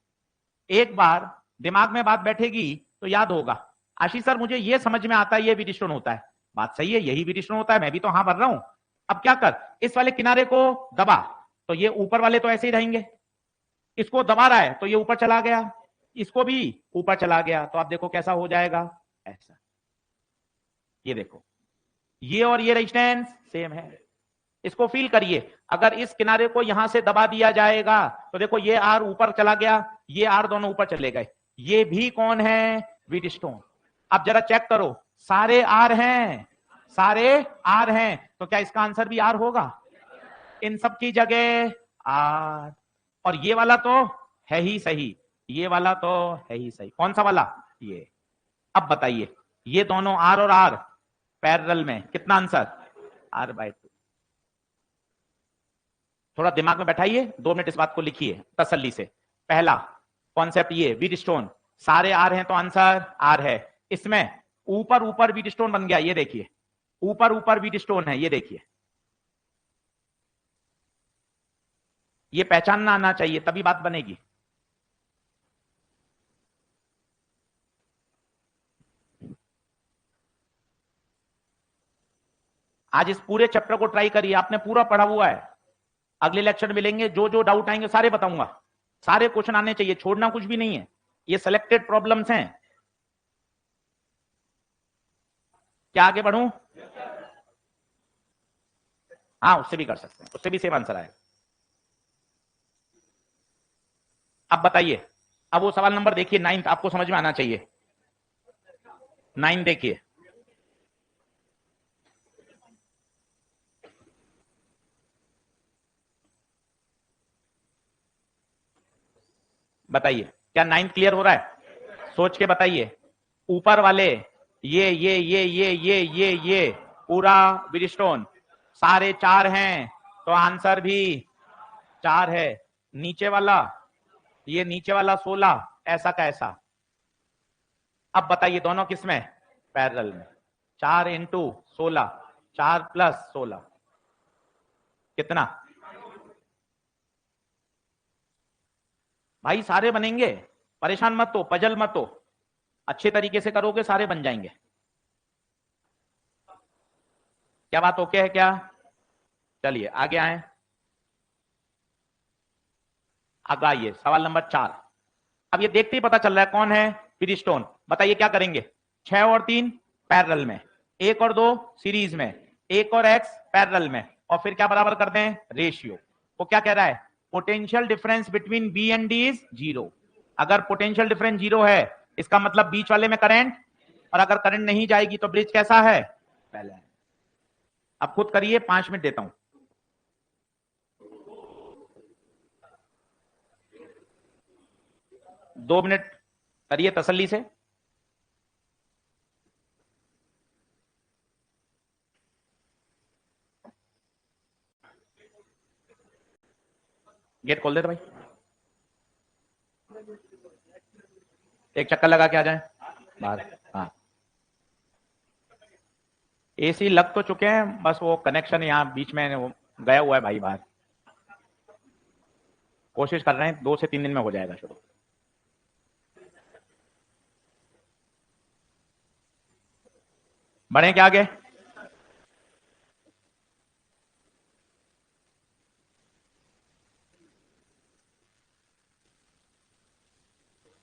एक बार दिमाग में बात बैठेगी तो याद होगा। आशीष सर मुझे ये समझ में आता है ये व्हीटस्टोन होता है, बात सही है, यही व्हीटस्टोन होता है, मैं भी तो हाँ भर रहा हूं। अब क्या कर, इस वाले किनारे को दबा, तो ये ऊपर वाले तो ऐसे ही रहेंगे, इसको दबा रहा है तो ये ऊपर चला गया, इसको भी ऊपर चला गया, तो आप देखो कैसा हो जाएगा, ऐसा। ये देखो, ये और ये रेजिस्टेंस सेम है। इसको फील करिए, अगर इस किनारे को यहां से दबा दिया जाएगा तो देखो ये आर ऊपर चला गया, ये आर दोनों ऊपर चले गए, ये भी कौन है? व्हीटस्टोन। अब जरा चेक करो, सारे आर हैं, सारे आर हैं, तो क्या इसका आंसर भी आर होगा? इन सब की जगह आर, और ये वाला तो है ही सही, ये वाला तो है ही सही। कौन सा वाला? ये। अब बताइए, ये दोनों आर और आर पैरेलल में, कितना आंसर? R/2। थोड़ा दिमाग में बैठाइए, 2 मिनट इस बात को लिखिए तसल्ली से। पहला कॉन्सेप्ट ये, व्हीटस्टोन सारे आर हैं तो आंसर आर है। इसमें ऊपर ऊपर व्हीटस्टोन बन गया, ये देखिए, ऊपर ऊपर व्हीटस्टोन है, ये देखिए। ये पहचानना आना चाहिए, तभी बात बनेगी। आज इस पूरे चैप्टर को ट्राई करिए, आपने पूरा पढ़ा हुआ है। अगले लेक्चर मिलेंगे, जो जो डाउट आएंगे सारे बताऊंगा, सारे क्वेश्चन आने चाहिए, छोड़ना कुछ भी नहीं है, ये सिलेक्टेड प्रॉब्लम्स हैं। क्या आगे बढ़ूं? हाँ उससे भी कर सकते हैं, उससे भी सेम आंसर आएगा। अब बताइए, अब वो सवाल नंबर देखिए 9, आपको समझ में आना चाहिए। 9 देखिए, बताइए क्या 9 क्लियर हो रहा है? सोच के बताइए। ऊपर वाले ये पूरा व्हीटस्टोन सारे 4 हैं तो आंसर भी 4 है। नीचे वाला, ये नीचे वाला 16, ऐसा का ऐसा। अब बताइए दोनों किस में? पैरेलल में। 4 इंटू 16, 4 प्लस 16 कितना? भाई सारे बनेंगे, परेशान मत हो, पजल मत हो, अच्छे तरीके से करोगे सारे बन जाएंगे। क्या बात ओके है क्या? चलिए आगे आए, आगे आइए, सवाल नंबर 4। अब ये देखते ही पता चल रहा है कौन है व्हीटस्टोन। बताइए क्या करेंगे? 6 और 3 पैरेलल में, 1 और 2 सीरीज में, 1 और x पैरेलल में, और फिर क्या बराबर कर दें? रेशियो। वो क्या कह रहा है? Potential difference between B and D is 0। अगर पोटेंशियल डिफरेंस 0 है, इसका मतलब बीच वाले में करंट, और अगर करंट नहीं जाएगी तो ब्रिज कैसा है? पहले। अब खुद करिए, 5 मिनट देता हूं। दो मिनट करिए तसल्ली से। गेट खोल दे भाई, एक चक्कर लगा के आ जाए बाहर। हाँ, एसी लग तो चुके हैं, बस वो कनेक्शन यहाँ बीच में वो गया हुआ है भाई बाहर। कोशिश कर रहे हैं 2 से 3 दिन में हो जाएगा शुरू। बढ़े क्या आगे?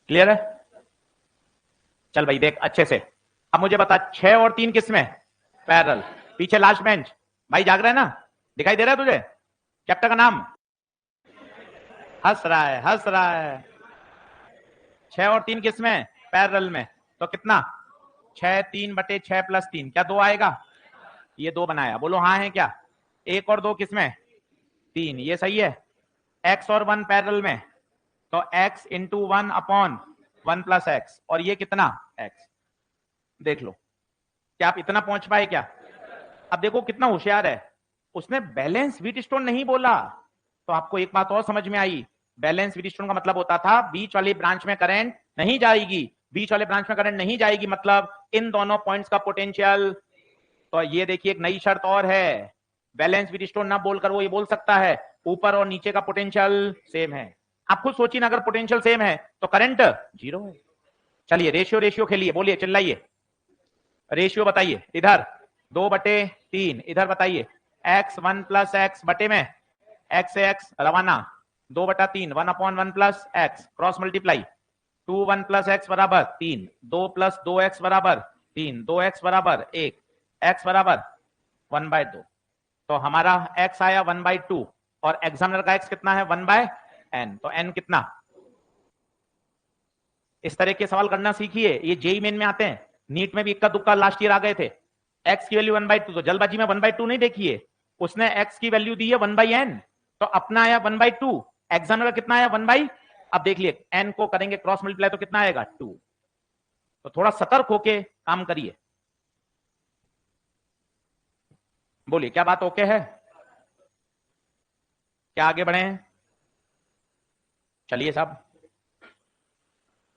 क्लियर है? चल भाई देख अच्छे से, अब मुझे बता 6 और 3 किसमें? पैरेलल। पीछे लास्ट बेंच भाई जाग रहा है ना? दिखाई दे रहा है तुझे? चैप्टर का नाम? हंस रहा है, हंस रहा है। 6 और 3 किसमें? पैरेलल में। तो कितना? 6 3 बटे 6 प्लस 3, क्या 2 आएगा? ये 2 बनाया, बोलो हाँ है क्या? 1 और 2 किसमें? 3, ये सही है। x और 1 पैरेलल में, तो x into 1 upon 1 plus x, और ये कितना? x। देख लो, क्या आप इतना पहुंच पाए क्या? अब देखो कितना होशियार है, उसने बैलेंस व्हीटस्टोन नहीं बोला, तो आपको एक बात और समझ में आई। बैलेंस व्हीटस्टोन का मतलब होता था बीच वाली ब्रांच में करंट नहीं जाएगी, बीच वाले ब्रांच में करंट नहीं जाएगी मतलब इन दोनों पॉइंट्स का पोटेंशियल। तो ये देखिए एक नई शर्त और है, बैलेंस व्हीटस्टोन ना बोलकर वो ये बोल सकता है ऊपर और नीचे का पोटेंशियल सेम है। आप खुद सोचिए ना, अगर पोटेंशियल सेम है तो करंट जीरो है। चलिए रेशियो रेशियो खेलिए, बोलिए चिल्लाइए, रेशियो बताइए। इधर 2/3, इधर बताइए x1 प्लस एक्स बटे में x से x रवाना, 2/3, 1/1 plus x cross multiply, 2 1 plus x बराबर 3, 2 प्लस 2x बराबर 3, 2x बराबर 1, x बराबर 1/2। तो हमारा x आया 1/2 और एग्जामिनर का x कितना है? 1/n। तो n कितना? इस तरह के सवाल करना सीखिए, ये जेई मेन में आते हैं, नीट में भी इक्का दुक्का लास्ट ईयर आ गए थे। x की वैल्यू 1/2, तो जल्दबाजी में 1/2 नहीं देखिए, उसने x की वैल्यू दी है 1/n, तो अपना आया 1/2, एग्जामिनर कितना आया 1/। अब देख लिए n को करेंगे क्रॉस मल्टीप्लाई तो कितना आएगा? 2। तो थोड़ा सतर्क होके काम करिए। बोलिए क्या बात ओके है? क्या आगे बढ़े? चलिए साहब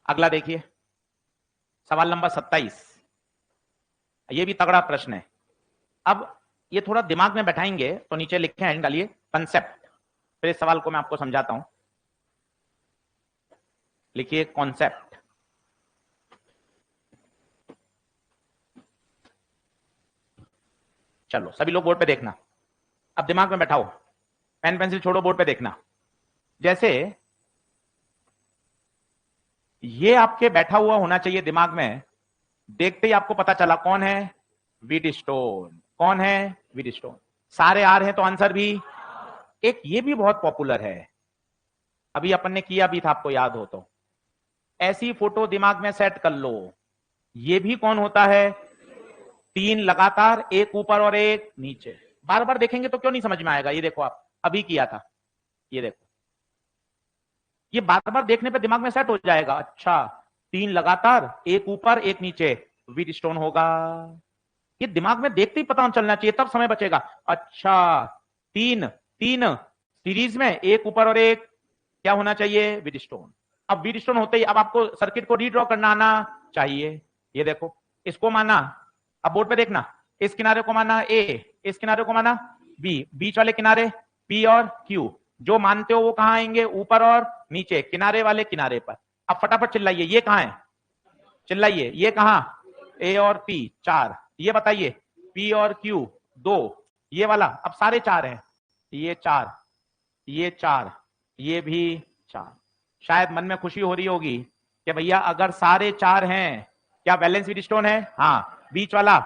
अगला देखिए, सवाल नंबर 27। ये भी तगड़ा प्रश्न है। अब ये थोड़ा दिमाग में बैठाएंगे तो नीचे लिखे हैं, डालिए कंसेप्ट, फिर इस सवाल को मैं आपको समझाता हूं। लिखिए कॉन्सेप्ट। चलो सभी लोग बोर्ड पे देखना, अब दिमाग में बैठाओ, पेन पेंसिल छोड़ो, बोर्ड पे देखना। जैसे ये आपके बैठा हुआ होना चाहिए दिमाग में, देखते ही आपको पता चला कौन है? व्हीटस्टोन। कौन है? व्हीटस्टोन। सारे आर हैं तो आंसर भी। एक ये भी बहुत पॉपुलर है, अभी अपन ने किया भी था, आपको याद हो तो। ऐसी फोटो दिमाग में सेट कर लो, ये भी कौन होता है? 3 लगातार, एक ऊपर और एक नीचे। बार बार देखेंगे तो क्यों नहीं समझ में आएगा? ये देखो आप अभी किया था, ये देखो, ये बार बार देखने पे दिमाग में सेट हो जाएगा। अच्छा 3 लगातार, एक ऊपर एक नीचे, व्हीटस्टोन होगा। ये दिमाग में देखते ही पता चलना चाहिए, तब समय बचेगा। अच्छा 3 3 सीरीज में, एक ऊपर और एक, क्या होना चाहिए? व्हीटस्टोन। अब व्हीटस्टोन होते ही अब आपको सर्किट को रीड्रॉ करना आना चाहिए। ये देखो इसको माना, अब बोर्ड पे देखना, इस किनारे को माना ए, इस किनारे को माना बी, बीच वाले किनारे पी और क्यू, जो मानते हो वो कहां आएंगे? ऊपर और नीचे, किनारे वाले किनारे पर। अब फटाफट चिल्लाइए, ये कहां है? चिल्लाइए, ये कहां? ए और पी 4, ये बताइए पी और क्यू 2, ये वाला अब सारे 4 हैं, ये 4, ये 4, ये भी 4। शायद मन में खुशी हो रही होगी कि भैया अगर सारे 4 हैं, क्या बैलेंस व्हीटस्टोन है? हाँ। बीच वाला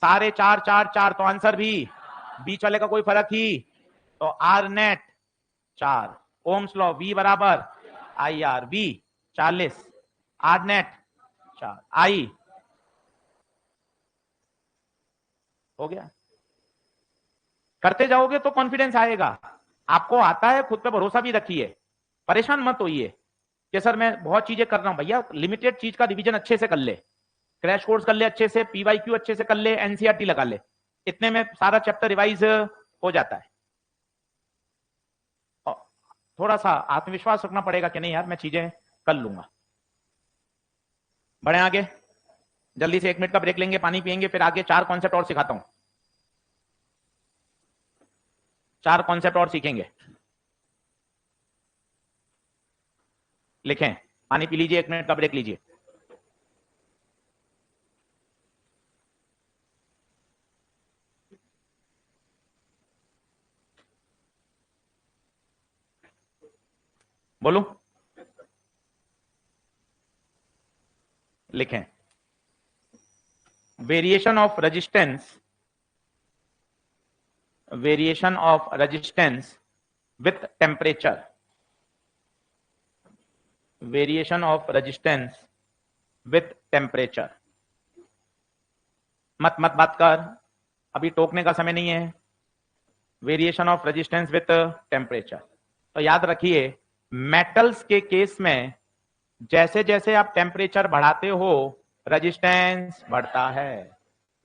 सारे 4 4 4, तो आंसर भी। बीच वाले का कोई फर्क ही, तो R net 4, Ohm's law V बराबर I R be 40, R net 4 I. हो गया। करते जाओगे तो कॉन्फिडेंस आएगा, आपको आता है, खुद पे भरोसा भी रखिए, परेशान मत होइए कि सर मैं बहुत चीजें कर रहा हूं। भैया लिमिटेड चीज का रिवीजन अच्छे से कर ले, क्रैश कोर्स कर ले अच्छे से, पीवाईक्यू अच्छे से कर ले, एनसीईआरटी लगा ले, इतने में सारा चैप्टर रिवाइज हो जाता है। और थोड़ा सा आत्मविश्वास रखना पड़ेगा कि नहीं यार मैं चीजें कर लूंगा। बढ़े आगे, जल्दी से 1 मिनट का ब्रेक लेंगे, पानी पियेंगे, फिर आगे 4 कॉन्सेप्ट और सिखाता हूं, 4 कॉन्सेप्ट और सीखेंगे। लिखें, पानी पी लीजिए, 1 मिनट का ब्रेक लीजिए। बोलो। लिखें variation of resistance with temperature, variation of resistance with temperature. मत बात कर, अभी टोकने का समय नहीं है। Variation of resistance with temperature. तो याद रखिए मेटल्स के केस में जैसे जैसे आप टेम्परेचर बढ़ाते हो रेजिस्टेंस बढ़ता है।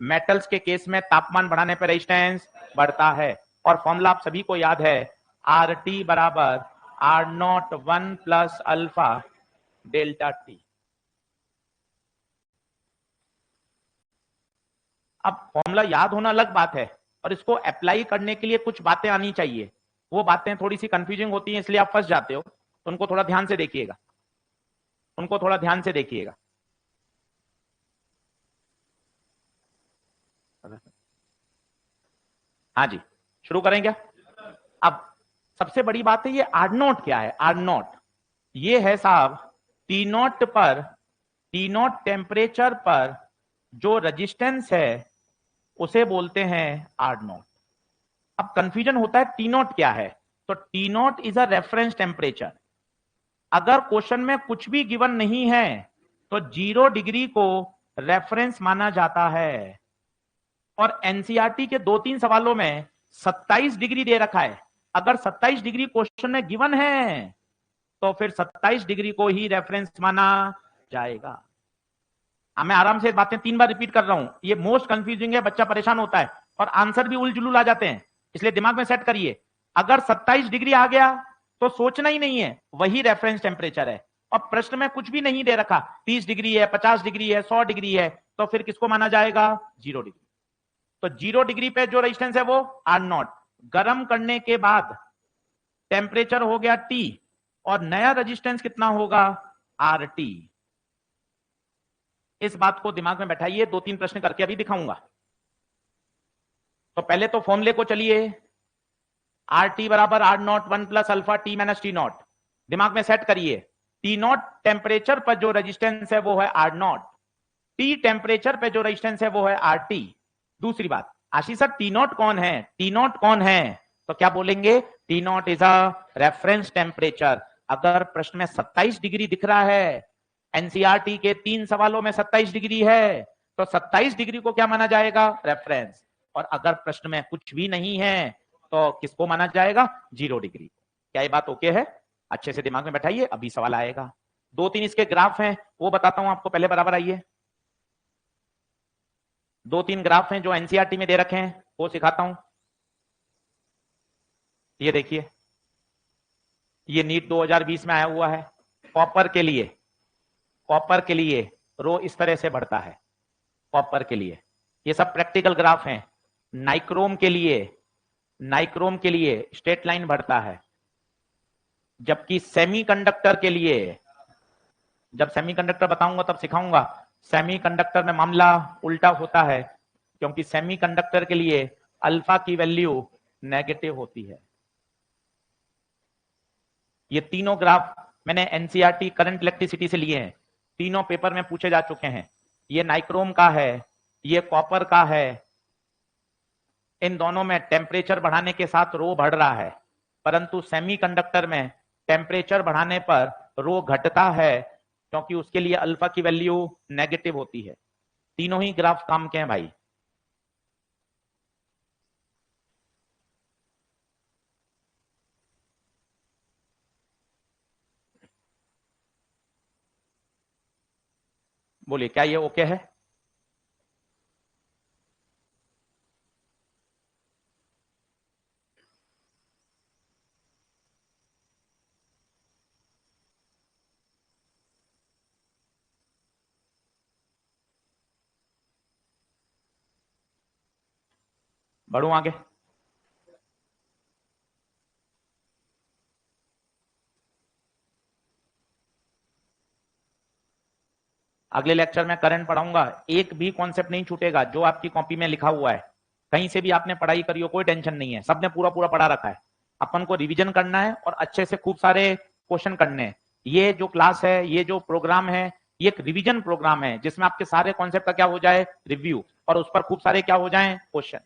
मेटल्स के केस में तापमान बढ़ाने पर रेजिस्टेंस बढ़ता है। और फॉर्मूला आप सभी को याद है, आर टी बराबर R naught 1 plus alpha delta T. अब फॉर्मूला याद होना अलग बात है और इसको अप्लाई करने के लिए कुछ बातें आनी चाहिए। वो बातें थोड़ी सी कंफ्यूजिंग होती हैं, इसलिए आप फंस जाते हो। तो उनको थोड़ा ध्यान से देखिएगा, उनको थोड़ा ध्यान से देखिएगा। हाँ जी, शुरू करें क्या? अब सबसे बड़ी बात है, ये आर नॉट क्या है? आर नॉट ये है साहब टी नॉट पर, टी नॉट टेम्परेचर पर जो रेजिस्टेंस है उसे बोलते हैं आर नॉट। अब कंफ्यूजन होता है टी नॉट क्या है? तो T not is a reference temperature. अगर क्वेश्चन में कुछ भी गिवन नहीं है तो 0 डिग्री को रेफरेंस माना जाता है। और एनसीईआरटी के 2-3 सवालों में 27 डिग्री दे रखा है। अगर 27 डिग्री क्वेश्चन में गिवन है तो फिर 27 डिग्री को ही रेफरेंस माना जाएगा। मैं आराम से बातें 3 बार रिपीट कर रहा हूं, ये मोस्ट कंफ्यूजिंग है, बच्चा परेशान होता है और आंसर भी उलझुल आ जाते हैं, इसलिए दिमाग में सेट करिए। अगर 27 डिग्री आ गया तो सोचना ही नहीं है, वही रेफरेंस टेम्परेचर है। और प्रश्न में कुछ भी नहीं दे रखा, 30 डिग्री है, 50 डिग्री है, 100 डिग्री है, तो फिर किसको माना जाएगा? 0 डिग्री। तो 0 डिग्री पे जो रेजिस्टेंस है वो आर नॉट। गर्म करने के बाद टेम्परेचर हो गया टी और नया रेजिस्टेंस कितना होगा? R T. इस बात को दिमाग में बैठाइए, 2-3 प्रश्न करके अभी दिखाऊंगा। तो पहले तो फॉर्मूले को चलिए, आर टी बराबर R naught 1 plus alpha T minus T naught. दिमाग में सेट करिए, टी नॉट टेम्परेचर पर जो रेजिस्टेंस है वो है आर नॉट, टी टेम्परेचर पे जो रेजिस्टेंस है वो है आर टी। दूसरी बात, आशीष सर टी नॉट कौन है? टी नॉट कौन है? तो क्या बोलेंगे? T not is a reference temperature. अगर प्रश्न में 27 डिग्री दिख रहा है, एनसीईआरटी के 3 सवालों में 27 डिग्री है, तो 27 डिग्री को क्या माना जाएगा? रेफरेंस। और अगर प्रश्न में कुछ भी नहीं है तो किसको माना जाएगा? 0 डिग्री। क्या ये बात ओके है? अच्छे से दिमाग में बैठाइए, अभी सवाल आएगा। 2-3 इसके ग्राफ हैं, वो बताता हूं आपको, पहले बराबर आइए। 2-3 ग्राफ हैं जो एनसीईआरटी में दे रखे हैं, वो सिखाता हूं। ये देखिए, ये नीट 2020 में आया हुआ है। कॉपर के लिए, कॉपर के लिए रो इस तरह से बढ़ता है। कॉपर के लिए ये सब प्रैक्टिकल ग्राफ हैं। नाइक्रोम के लिए, नाइक्रोम के लिए स्ट्रेट लाइन बढ़ता है। जबकि सेमीकंडक्टर के लिए, जब सेमीकंडक्टर बताऊंगा तब सिखाऊंगा, सेमीकंडक्टर में मामला उल्टा होता है, क्योंकि सेमीकंडक्टर के लिए अल्फा की वैल्यू नेगेटिव होती है। ये तीनों ग्राफ मैंने एनसीईआरटी करंट इलेक्ट्रिसिटी से लिए हैं, तीनों पेपर में पूछे जा चुके हैं। ये नाइक्रोम का है, ये कॉपर का है। इन दोनों में टेम्परेचर बढ़ाने के साथ रो बढ़ रहा है, परंतु सेमीकंडक्टर में टेम्परेचर बढ़ाने पर रो घटता है, क्योंकि उसके लिए अल्फा की वैल्यू नेगेटिव होती है। तीनों ही ग्राफ काम के हैं भाई। बोलिए, क्या ये ओके है? बढ़ू आगे? अगले लेक्चर में करंट पढ़ाऊंगा, एक भी कॉन्सेप्ट नहीं छूटेगा जो आपकी कॉपी में लिखा हुआ है। कहीं से भी आपने पढ़ाई करी हो, कोई टेंशन नहीं है, सबने पूरा पूरा पढ़ा रखा है। अपन को रिवीजन करना है और अच्छे से खूब सारे क्वेश्चन करने हैं। ये जो क्लास है, ये जो प्रोग्राम है, ये एक रिवीजन प्रोग्राम है जिसमें आपके सारे कॉन्सेप्ट का क्या हो जाए, रिव्यू, और उस पर खूब सारे क्या हो जाएं, क्वेश्चन।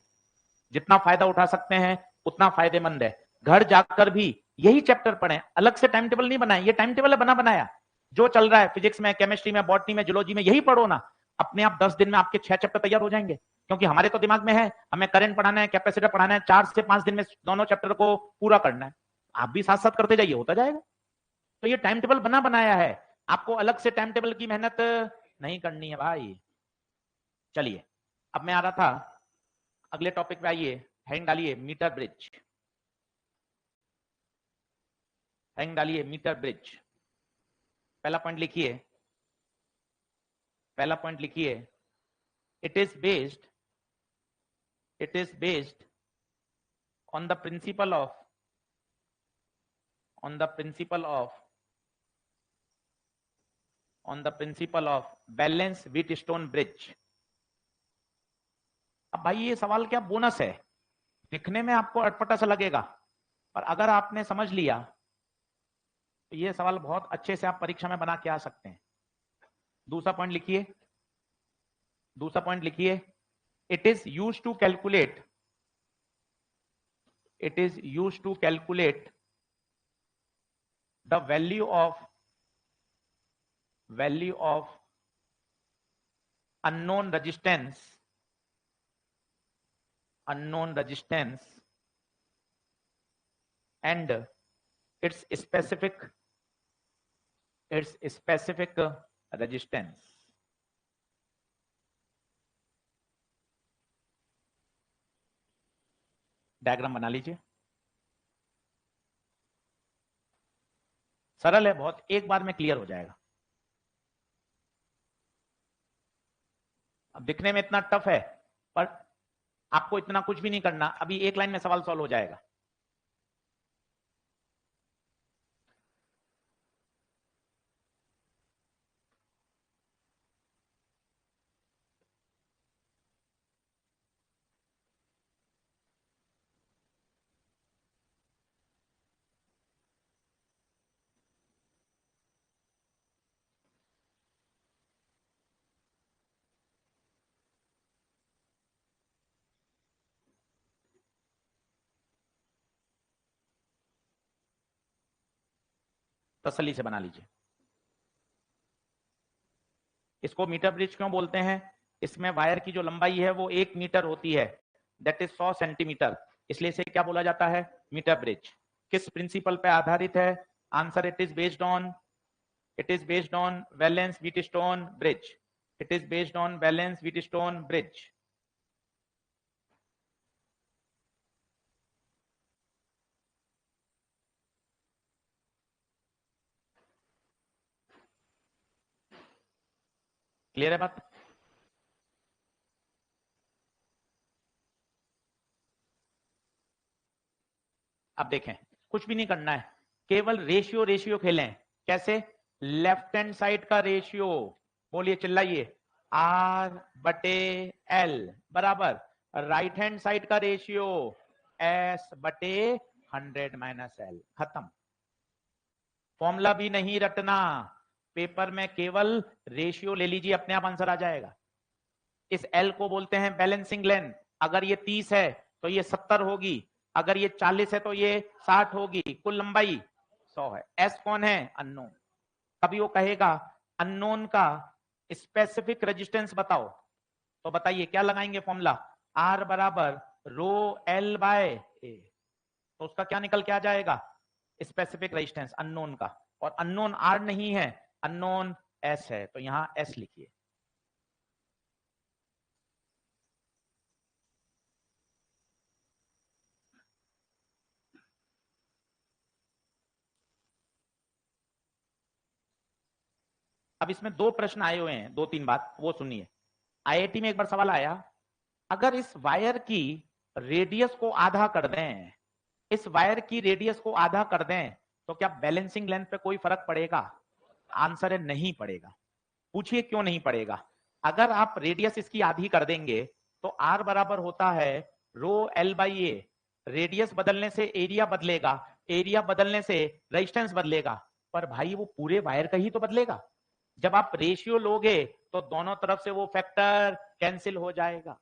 जितना फायदा उठा सकते हैं उतना फायदेमंद है। घर जाकर भी यही चैप्टर पढ़ें, अलग से टाइम टेबल नहीं बनाए, ये टाइम टेबल है बना बनाया, जो चल रहा है फिजिक्स में, केमिस्ट्री में, बॉटनी में, जूलॉजी में, यही पढ़ो ना। अपने आप 10 दिन में आपके 6 चैप्टर तैयार हो जाएंगे। क्योंकि हमारे तो दिमाग में है हमें करंट पढ़ाना है, कैपेसिटर पढ़ाना है, 4 से 5 दिन में दोनों चैप्टर को पूरा करना है। आप भी साथ साथ करते जाइए, होता जाएगा। तो ये टाइम टेबल बना बनाया है, आपको अलग से टाइम टेबल की मेहनत नहीं करनी है भाई। चलिए अब मैं आ रहा था अगले टॉपिक पे, आइए हैंग डालिए मीटर ब्रिज, हैंग डालिए मीटर ब्रिज। पहला पॉइंट लिखिए, पहला पॉइंट लिखिए, it is based on the principle of balance Wheatstone bridge. अब भाई ये सवाल क्या बोनस है, दिखने में आपको अटपटा सा लगेगा, पर अगर आपने समझ लिया तो ये सवाल बहुत अच्छे से आप परीक्षा में बना के आ सकते हैं। दूसरा पॉइंट लिखिए, दूसरा पॉइंट लिखिए, it is used to calculate the value of unknown resistance and its specific resistance। Diagram बना लीजिए, सरल है बहुत, एक बार में क्लियर हो जाएगा। अब दिखने में इतना टफ है पर आपको इतना कुछ भी नहीं करना, अभी एक लाइन में सवाल सॉल्व हो जाएगा। तसल्ली से बना लीजिए। इसको मीटर ब्रिज क्यों बोलते हैं, इसमें वायर की जो लंबाई है वो 1 मीटर होती है, दैट इज 100 सेंटीमीटर, इसलिए इसे क्या बोला जाता है, मीटर ब्रिज। किस प्रिंसिपल पे आधारित है, answer it is based on valence Wheatstone bridge. It is based on valence Wheatstone bridge. Clear है बात? अब देखें, कुछ भी नहीं करना है, केवल रेशियो खेलें। कैसे, लेफ्ट हैंड साइड का रेशियो, बोलिए चिल्लाइए, R/L बराबर राइट हैंड साइड का रेशियो S/100 - खत्म। फॉर्मूला भी नहीं रटना, पेपर में केवल रेशियो ले लीजिए, अपने आप आंसर आ जाएगा। इस L को बोलते हैं बैलेंसिंग लेंथ, अगर ये 30 है तो ये 70 होगी, अगर ये 40 है तो ये 60 होगी, कुल लंबाई 100 है। S कौन है, अननोन। कभी वो कहेगा अननोन का स्पेसिफिक रेजिस्टेंस बताओ, तो बताइए क्या लगाएंगे फॉर्मूला, R बराबर ρL/A, तो उसका क्या निकल के आ जाएगा, स्पेसिफिक रेजिस्टेंस अननोन का, और अननोन R नहीं है, अननोन S है, तो यहां S लिखिए। अब इसमें 2 प्रश्न आए हुए हैं, 2-3 बात वो सुनिए। आईआईटी में एक बार सवाल आया, अगर इस वायर की रेडियस को आधा कर दें, इस वायर की रेडियस को आधा कर दें, तो क्या बैलेंसिंग लेंथ पे कोई फर्क पड़ेगा? आंसर है नहीं पड़ेगा। पूछिए क्यों नहीं पड़ेगा। अगर आप रेडियस इसकी आधी कर देंगे तो R बराबर होता है ρL/A, रेडियस बदलने से एरिया बदलेगा, एरिया बदलने से रेजिस्टेंस बदलेगा, पर भाई वो पूरे वायर का ही तो बदलेगा। जब आप रेशियो लोगे तो दोनों तरफ से वो फैक्टर कैंसिल हो जाएगा।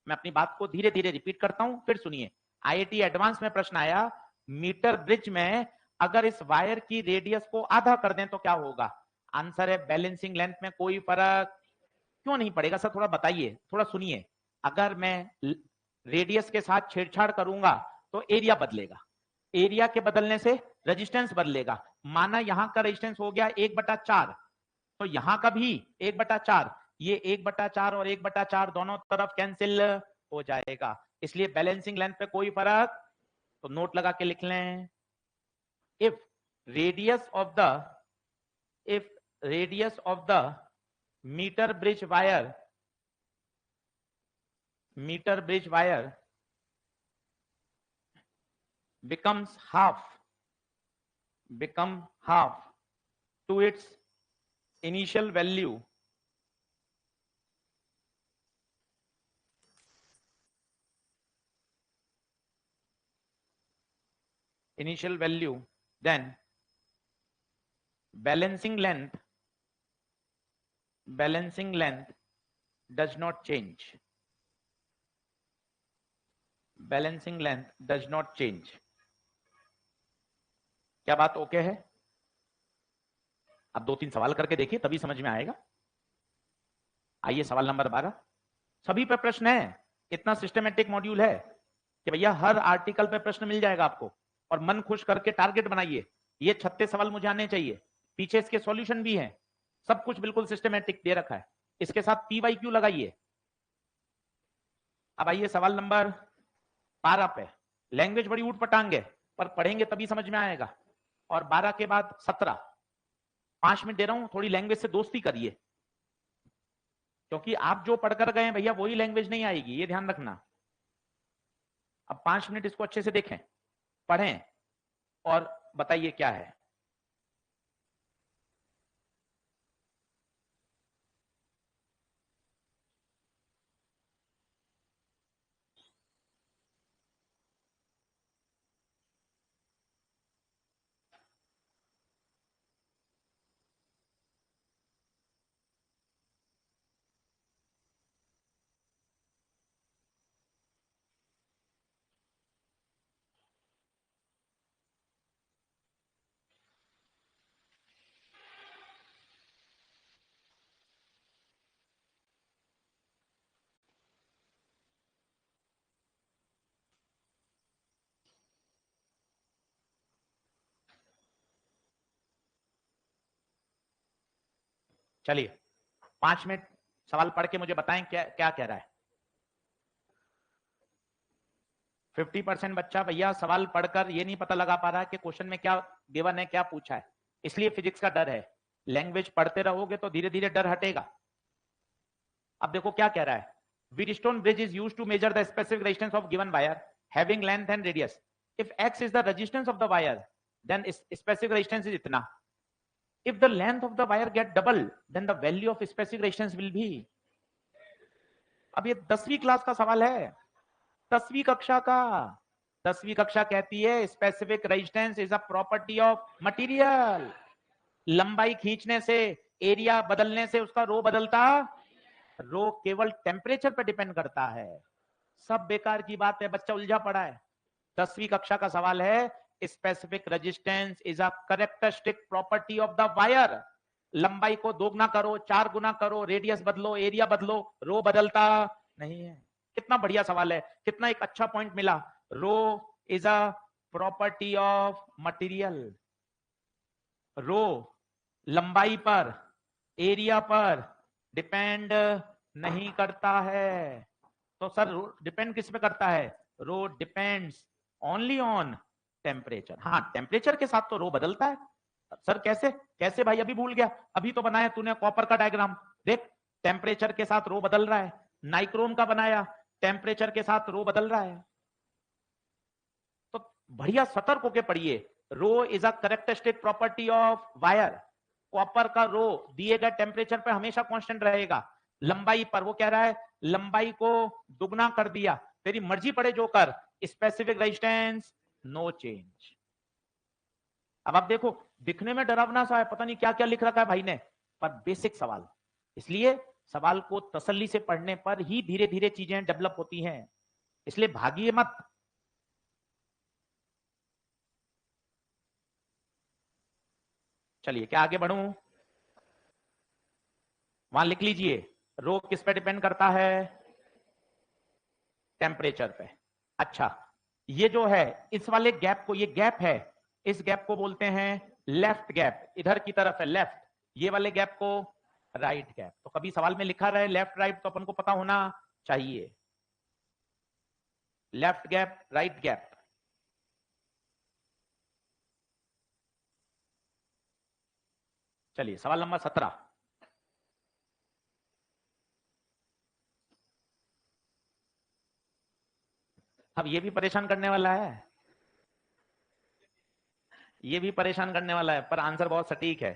मैं अपनी बात को धीरे धीरे रिपीट करता हूं, फिर सुनिए। आईआईटी एडवांस में प्रश्न आया, मीटर ब्रिज में अगर इस वायर की रेडियस को आधा कर दें तो क्या होगा? आंसर है बैलेंसिंग लेंथ में कोई फर्क क्यों नहीं पड़ेगा? सर थोड़ा बताइए, थोड़ा सुनिए। अगर मैं रेडियस के साथ छेड़छाड़ करूंगा तो एरिया बदलेगा, एरिया के बदलने से रेजिस्टेंस बदलेगा। माना यहां का रेजिस्टेंस हो गया 1/4, तो यहां का भी 1/4, ये 1/4 और 1/4 दोनों तरफ कैंसिल हो जाएगा, इसलिए बैलेंसिंग लेंथ पे कोई फर्क। तो नोट लगा के लिख लें, if radius of the if radius of the meter bridge wire becomes half to its initial value, then balancing length does not change. Balancing length does not change. क्या बात ओके है? अब 2-3 सवाल करके देखिए तभी समझ में आएगा। आइए सवाल नंबर 12, सभी पे प्रश्न है। इतना सिस्टमेटिक मॉड्यूल है कि भैया हर आर्टिकल पे प्रश्न मिल जाएगा आपको, और मन खुश करके टारगेट बनाइए, ये 36 सवाल मुझे आने चाहिए, पीछे इसके सॉल्यूशन भी हैं, सब कुछ बिल्कुल सिस्टमेटिक दे रखा है, इसके साथ PYQ लगाइए। अब आइए सवाल नंबर 12 पे। लैंग्वेज बड़ी ऊट पटांग है, पर पढ़ेंगे तभी समझ में आएगा। और 12 के बाद 17, 5 मिनट दे रहा हूं, थोड़ी लैंग्वेज से दोस्ती करिए, क्योंकि आप जो पढ़कर गए हैं भैया वही लैंग्वेज नहीं आएगी, ये ध्यान रखना। अब 5 मिनट इसको अच्छे से देखें, पढ़ें और बताइए क्या है। चलिए 5 मिनट सवाल पढ़ के मुझे बताएं क्या क्या कह रहा है। 50% बच्चा भैया सवाल पढ़कर ये नहीं पता लगा पा रहा है कि क्वेश्चन में क्या गिवन है, क्या पूछा है, इसलिए फिजिक्स का डर है। लैंग्वेज पढ़ते रहोगे तो धीरे धीरे डर हटेगा। अब देखो क्या कह रहा है, Wheatstone bridge is used to measure the specific resistance of given wire having length and radius. If x is the resistance of the wire then specific resistance is इतना। If the length of the wire get double, then the value of specific resistance will be। अब ये 10वीं class का सवाल है, 10वीं कक्षा का। 10वीं कक्षा कहती है specific resistance is a property of material. लंबाई खींचने से, एरिया बदलने से उसका रो बदलता, रो केवल टेम्परेचर पर डिपेंड करता है। सब बेकार की बात है, बच्चा उलझा पड़ा है। 10वीं कक्षा का सवाल है, specific resistance is a characteristic property of the wire. लंबाई को 2 गुना करो, 4 गुना करो, रेडियस बदलो, एरिया बदलो, रो बदलता नहीं है। कितना बढ़िया सवाल है, कितना एक अच्छा पॉइंट मिला। Rho is a property of material. Rho लंबाई पर, एरिया पर डिपेंड नहीं करता है। तो सर डिपेंड किस पे करता है? रो डिपेंड्स ओनली ऑन टेम्परेचर। हाँ टेम्परेचर के साथ तो रो बदलता है। सर कैसे कैसे भाई, अभी भूल गया, अभी तो बनाया तूने कॉपर का डायग्राम, देख टेम्परेचर के साथ रो बदल रहा है। नाइक्रोम का बनाया, टेम्परेचर के साथ रो बदल रहा है। तो बढ़िया सतर्क होके पढ़िए। Rho is a characteristic property of wire. Copper का रो दिए गए टेम्परेचर पे हमेशा कांस्टेंट रहेगा। लंबाई पर वो कह रहा है लंबाई को दुगना कर दिया, तेरी मर्जी पड़े जो कर, स्पेसिफिक रेजिस्टेंस नो चेंज। अब आप देखो दिखने में डरावना सा है, पता नहीं क्या क्या लिख रखा है भाई ने, पर बेसिक सवाल, इसलिए सवाल को तसल्ली से पढ़ने पर ही धीरे धीरे चीजें डेवलप होती हैं, इसलिए भागिए मत। चलिए क्या आगे बढ़ूं, वहां लिख लीजिए रो किस पे डिपेंड करता है, टेम्परेचर पे। अच्छा, ये जो है इस वाले गैप को, ये गैप है, इस गैप को बोलते हैं लेफ्ट गैप, इधर की तरफ है लेफ्ट, ये वाले गैप को राइट गैप। तो कभी सवाल में लिखा रहे लेफ्ट राइट तो अपन को पता होना चाहिए, लेफ्ट गैप राइट गैप। चलिए सवाल नंबर 17, अब ये भी परेशान करने वाला है, ये भी परेशान करने वाला है, पर आंसर बहुत सटीक है।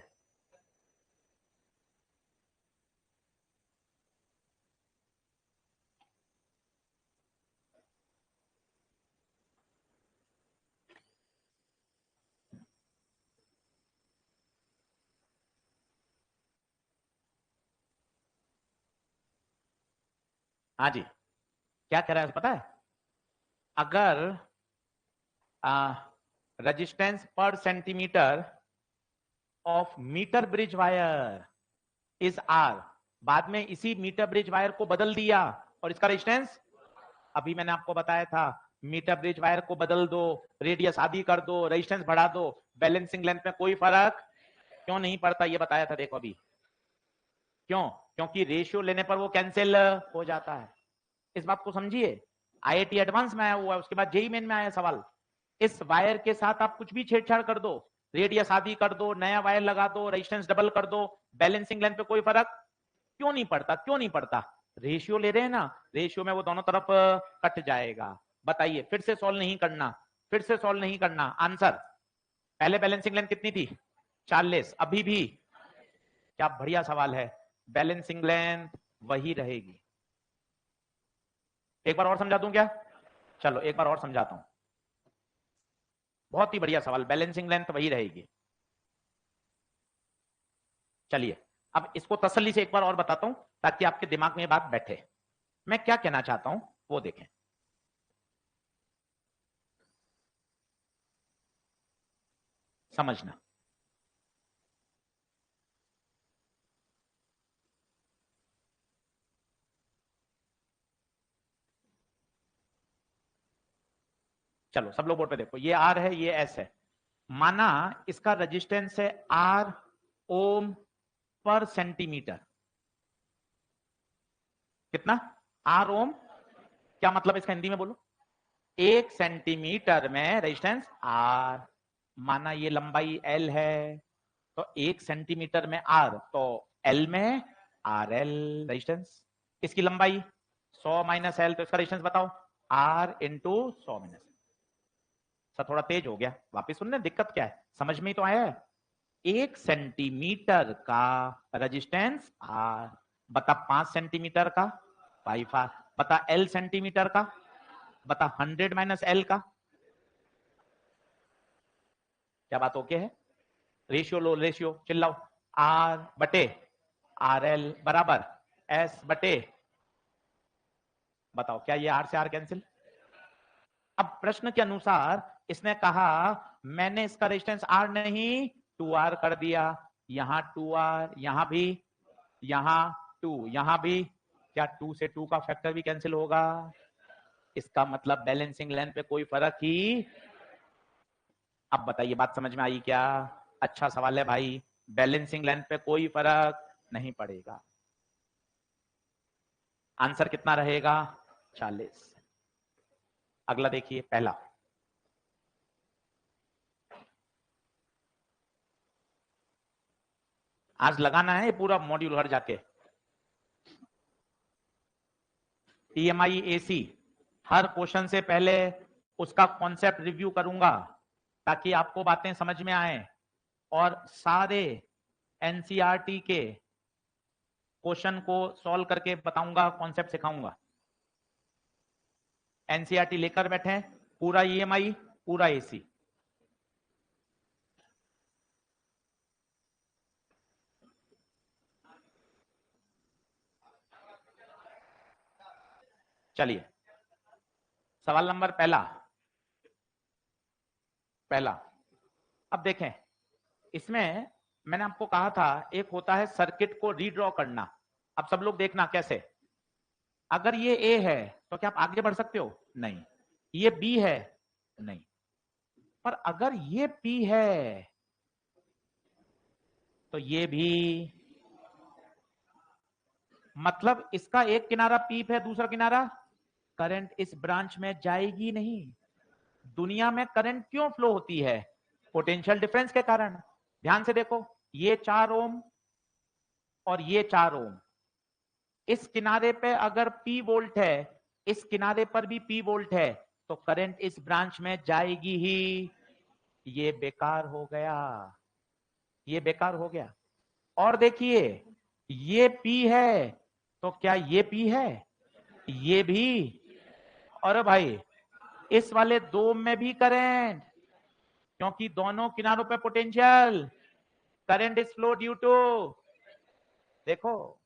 हाँ जी, क्या कह रहा है पता है, अगर resistance per centimetre of metre bridge wire is R, बाद में इसी मीटर ब्रिज वायर को बदल दिया और इसका रेजिस्टेंस, अभी मैंने आपको बताया था मीटर ब्रिज वायर को बदल दो, रेडियस आधी कर दो, रेजिस्टेंस बढ़ा दो, बैलेंसिंग लेंथ में कोई फर्क क्यों नहीं पड़ता, ये बताया था। देखो अभी क्यों, क्योंकि रेशियो लेने पर वो कैंसिल हो जाता है। इस बात को समझिए, आईआईटी एडवांस में आया हुआ है, उसके बाद जेई मेन में आया सवाल। इस वायर के साथ आप कुछ भी छेड़छाड़ कर दो, रेडियस आधी कर दो, नया वायर लगा दो, रेजिस्टेंस डबल कर दो, बैलेंसिंग लेंथ पे कोई फर्क क्यों नहीं पड़ता, क्यों नहीं पड़ता, रेशियो ले रहे हैं ना, रेशियो में वो दोनों तरफ कट जाएगा। बताइए, फिर से सॉल्व नहीं करना, फिर से सॉल्व नहीं करना, आंसर पहले बैलेंसिंग लेंथ कितनी थी 40, अभी भी, क्या बढ़िया सवाल है, बैलेंसिंग लेंथ वही रहेगी। एक बार और समझा दूं क्या, चलो एक बार और समझाता हूं, बहुत ही बढ़िया सवाल, बैलेंसिंग लेंथ वही रहेगी। चलिए अब इसको तसल्ली से एक बार और बताता हूं ताकि आपके दिमाग में ये बात बैठे, मैं क्या कहना चाहता हूं वो देखें। समझना, चलो सब लोग बोर्ड पे देखो, ये आर है ये एस है, माना इसका रेजिस्टेंस है आर ओम पर सेंटीमीटर, कितना, आर ओम, क्या मतलब इसका हिंदी में बोलो, 1 सेंटीमीटर में रेजिस्टेंस आर, माना ये लंबाई एल है, तो 1 सेंटीमीटर में आर, तो एल में आर एल रेजिस्टेंस, इसकी लंबाई 100 माइनस एल, तो इसका रेजिस्टेंस बताओ, आर इंटू 100 माइनस। सर थोड़ा तेज हो गया, वापिस सुनने, दिक्कत क्या है, समझ में ही तो आया है। 1 सेंटीमीटर का रेजिस्टेंस आर, बता 5 सेंटीमीटर का 5 आर, बता एल सेंटीमीटर का, बता 100 माइनस एल का, क्या बात ओके है, रेशियो लो, रेशियो चिल्लाओ, आर बटे आर एल बराबर एस बटे, बताओ क्या ये आर से आर कैंसिल। अब प्रश्न के अनुसार इसने कहा मैंने इसका रेजिस्टेंस आर नहीं 2R कर दिया, यहां 2R, यहां भी, यहां 2, यहां भी, क्या 2 से 2 का फैक्टर भी कैंसिल होगा, इसका मतलब बैलेंसिंग लेंथ पे कोई फर्क ही। अब बताइए बात समझ में आई क्या, अच्छा सवाल है भाई, बैलेंसिंग लेंथ पे कोई फर्क नहीं पड़ेगा, आंसर कितना रहेगा 40। अगला देखिए, पहला, आज लगाना है पूरा मॉड्यूल घर जाके, ईएमआई एसी, हर क्वेश्चन से पहले उसका कॉन्सेप्ट रिव्यू करूंगा ताकि आपको बातें समझ में आए, और सारे एनसीईआरटी के क्वेश्चन को सॉल्व करके बताऊंगा, कॉन्सेप्ट सिखाऊंगा। एनसीईआरटी लेकर बैठे, पूरा ईएमआई पूरा एसी, चलिए सवाल नंबर पहला। अब देखें, इसमें मैंने आपको कहा था एक होता है सर्किट को रीड्रॉ करना। अब सब लोग देखना कैसे। अगर ये ए है तो क्या आप आगे बढ़ सकते हो? नहीं। ये बी है? नहीं। पर अगर ये पी है तो ये भी, मतलब इसका एक किनारा पी है, दूसरा किनारा, करंट इस ब्रांच में जाएगी नहीं। दुनिया में करंट क्यों फ्लो होती है? पोटेंशियल डिफरेंस के कारण। ध्यान से देखो, ये 4 ओम और ये 4 ओम, इस किनारे पे अगर P वोल्ट है, इस किनारे पर भी P वोल्ट है, तो करंट इस ब्रांच में जाएगी ही। ये बेकार हो गया, ये बेकार हो गया। और देखिए, ये P है तो क्या ये P है? ये भी। और भाई इस वाले दो में भी करंट, क्योंकि दोनों किनारों पे potential, current is flow due to, देखो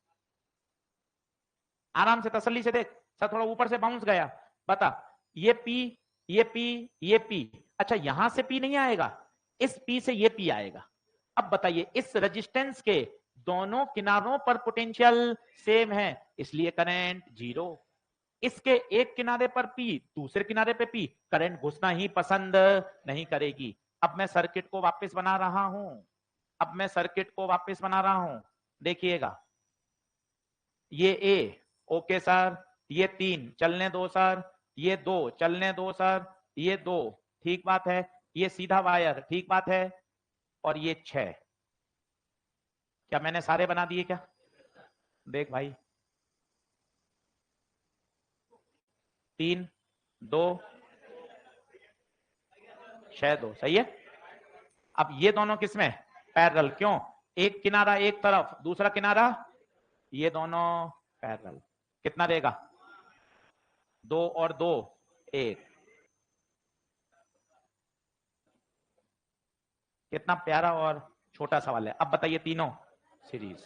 आराम से तसल्ली से देख। सर थोड़ा ऊपर से बाउंस गया, बता। ये P, ये P, ये P, अच्छा यहां से P नहीं आएगा, इस P से ये P आएगा। अब बताइए, इस रेजिस्टेंस के दोनों किनारों पर पोटेंशियल सेम है, इसलिए करंट जीरो। इसके एक किनारे पर P, दूसरे किनारे पे P, करंट घुसना ही पसंद नहीं करेगी। अब मैं सर्किट को वापस बना रहा हूं, देखिएगा। ये A, ओके सर, ये 3 चलने दो सर, ये 2 चलने दो सर, ये 2 ठीक बात है, ये सीधा वायर ठीक बात है, और ये 6। क्या मैंने सारे बना दिए क्या? देख भाई, 3 2 6 2, सही है। अब ये दोनों किसमें? पैरेलल। क्यों? एक किनारा एक तरफ, दूसरा किनारा, ये दोनों पैरेलल। कितना देगा? 2 और 2 1। कितना प्यारा और छोटा सवाल है। अब बताइए, तीनों सीरीज।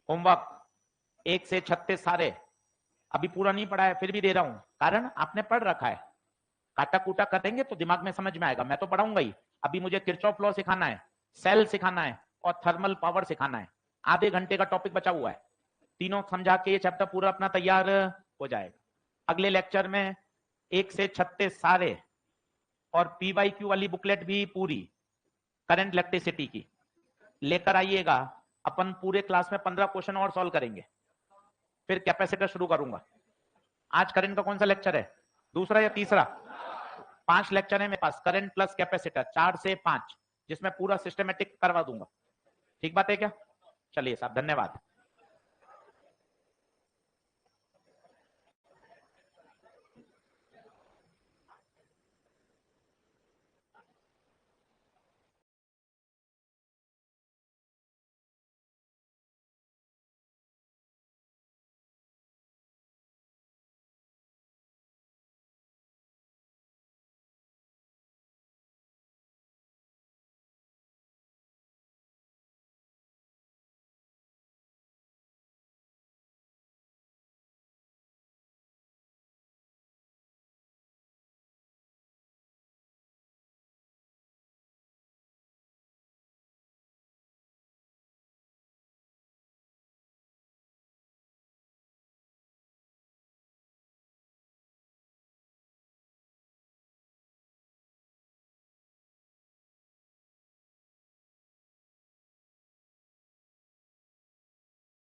होमवर्क 1 से 36 सारे, अभी पूरा नहीं पढ़ा है फिर भी दे रहा हूं, कारण आपने पढ़ रखा है। काटा कूटा करेंगे तो दिमाग में समझ में आएगा। मैं तो पढ़ाऊंगा ही। अभी मुझे किरचॉफ लॉ सिखाना है, सेल सिखाना है, और थर्मल पावर सिखाना है। आधे घंटे का टॉपिक बचा हुआ है, तीनों समझा के ये चैप्टर पूरा अपना तैयार हो जाएगा। अगले लेक्चर में 1 से 36 सारे, और PYQ वाली बुकलेट भी पूरी, करंट इलेक्ट्रिसिटी की लेकर आइएगा। अपन पूरे क्लास में 15 क्वेश्चन और सॉल्व करेंगे, फिर कैपेसिटर शुरू करूंगा। आज करंट का कौन सा लेक्चर है? दूसरा या तीसरा? 5 लेक्चर है मेरे पास, करंट प्लस कैपेसिटर, 4 से 5, जिसमें पूरा सिस्टमेटिक करवा दूंगा। ठीक बात है क्या? चलिए साहब, धन्यवाद।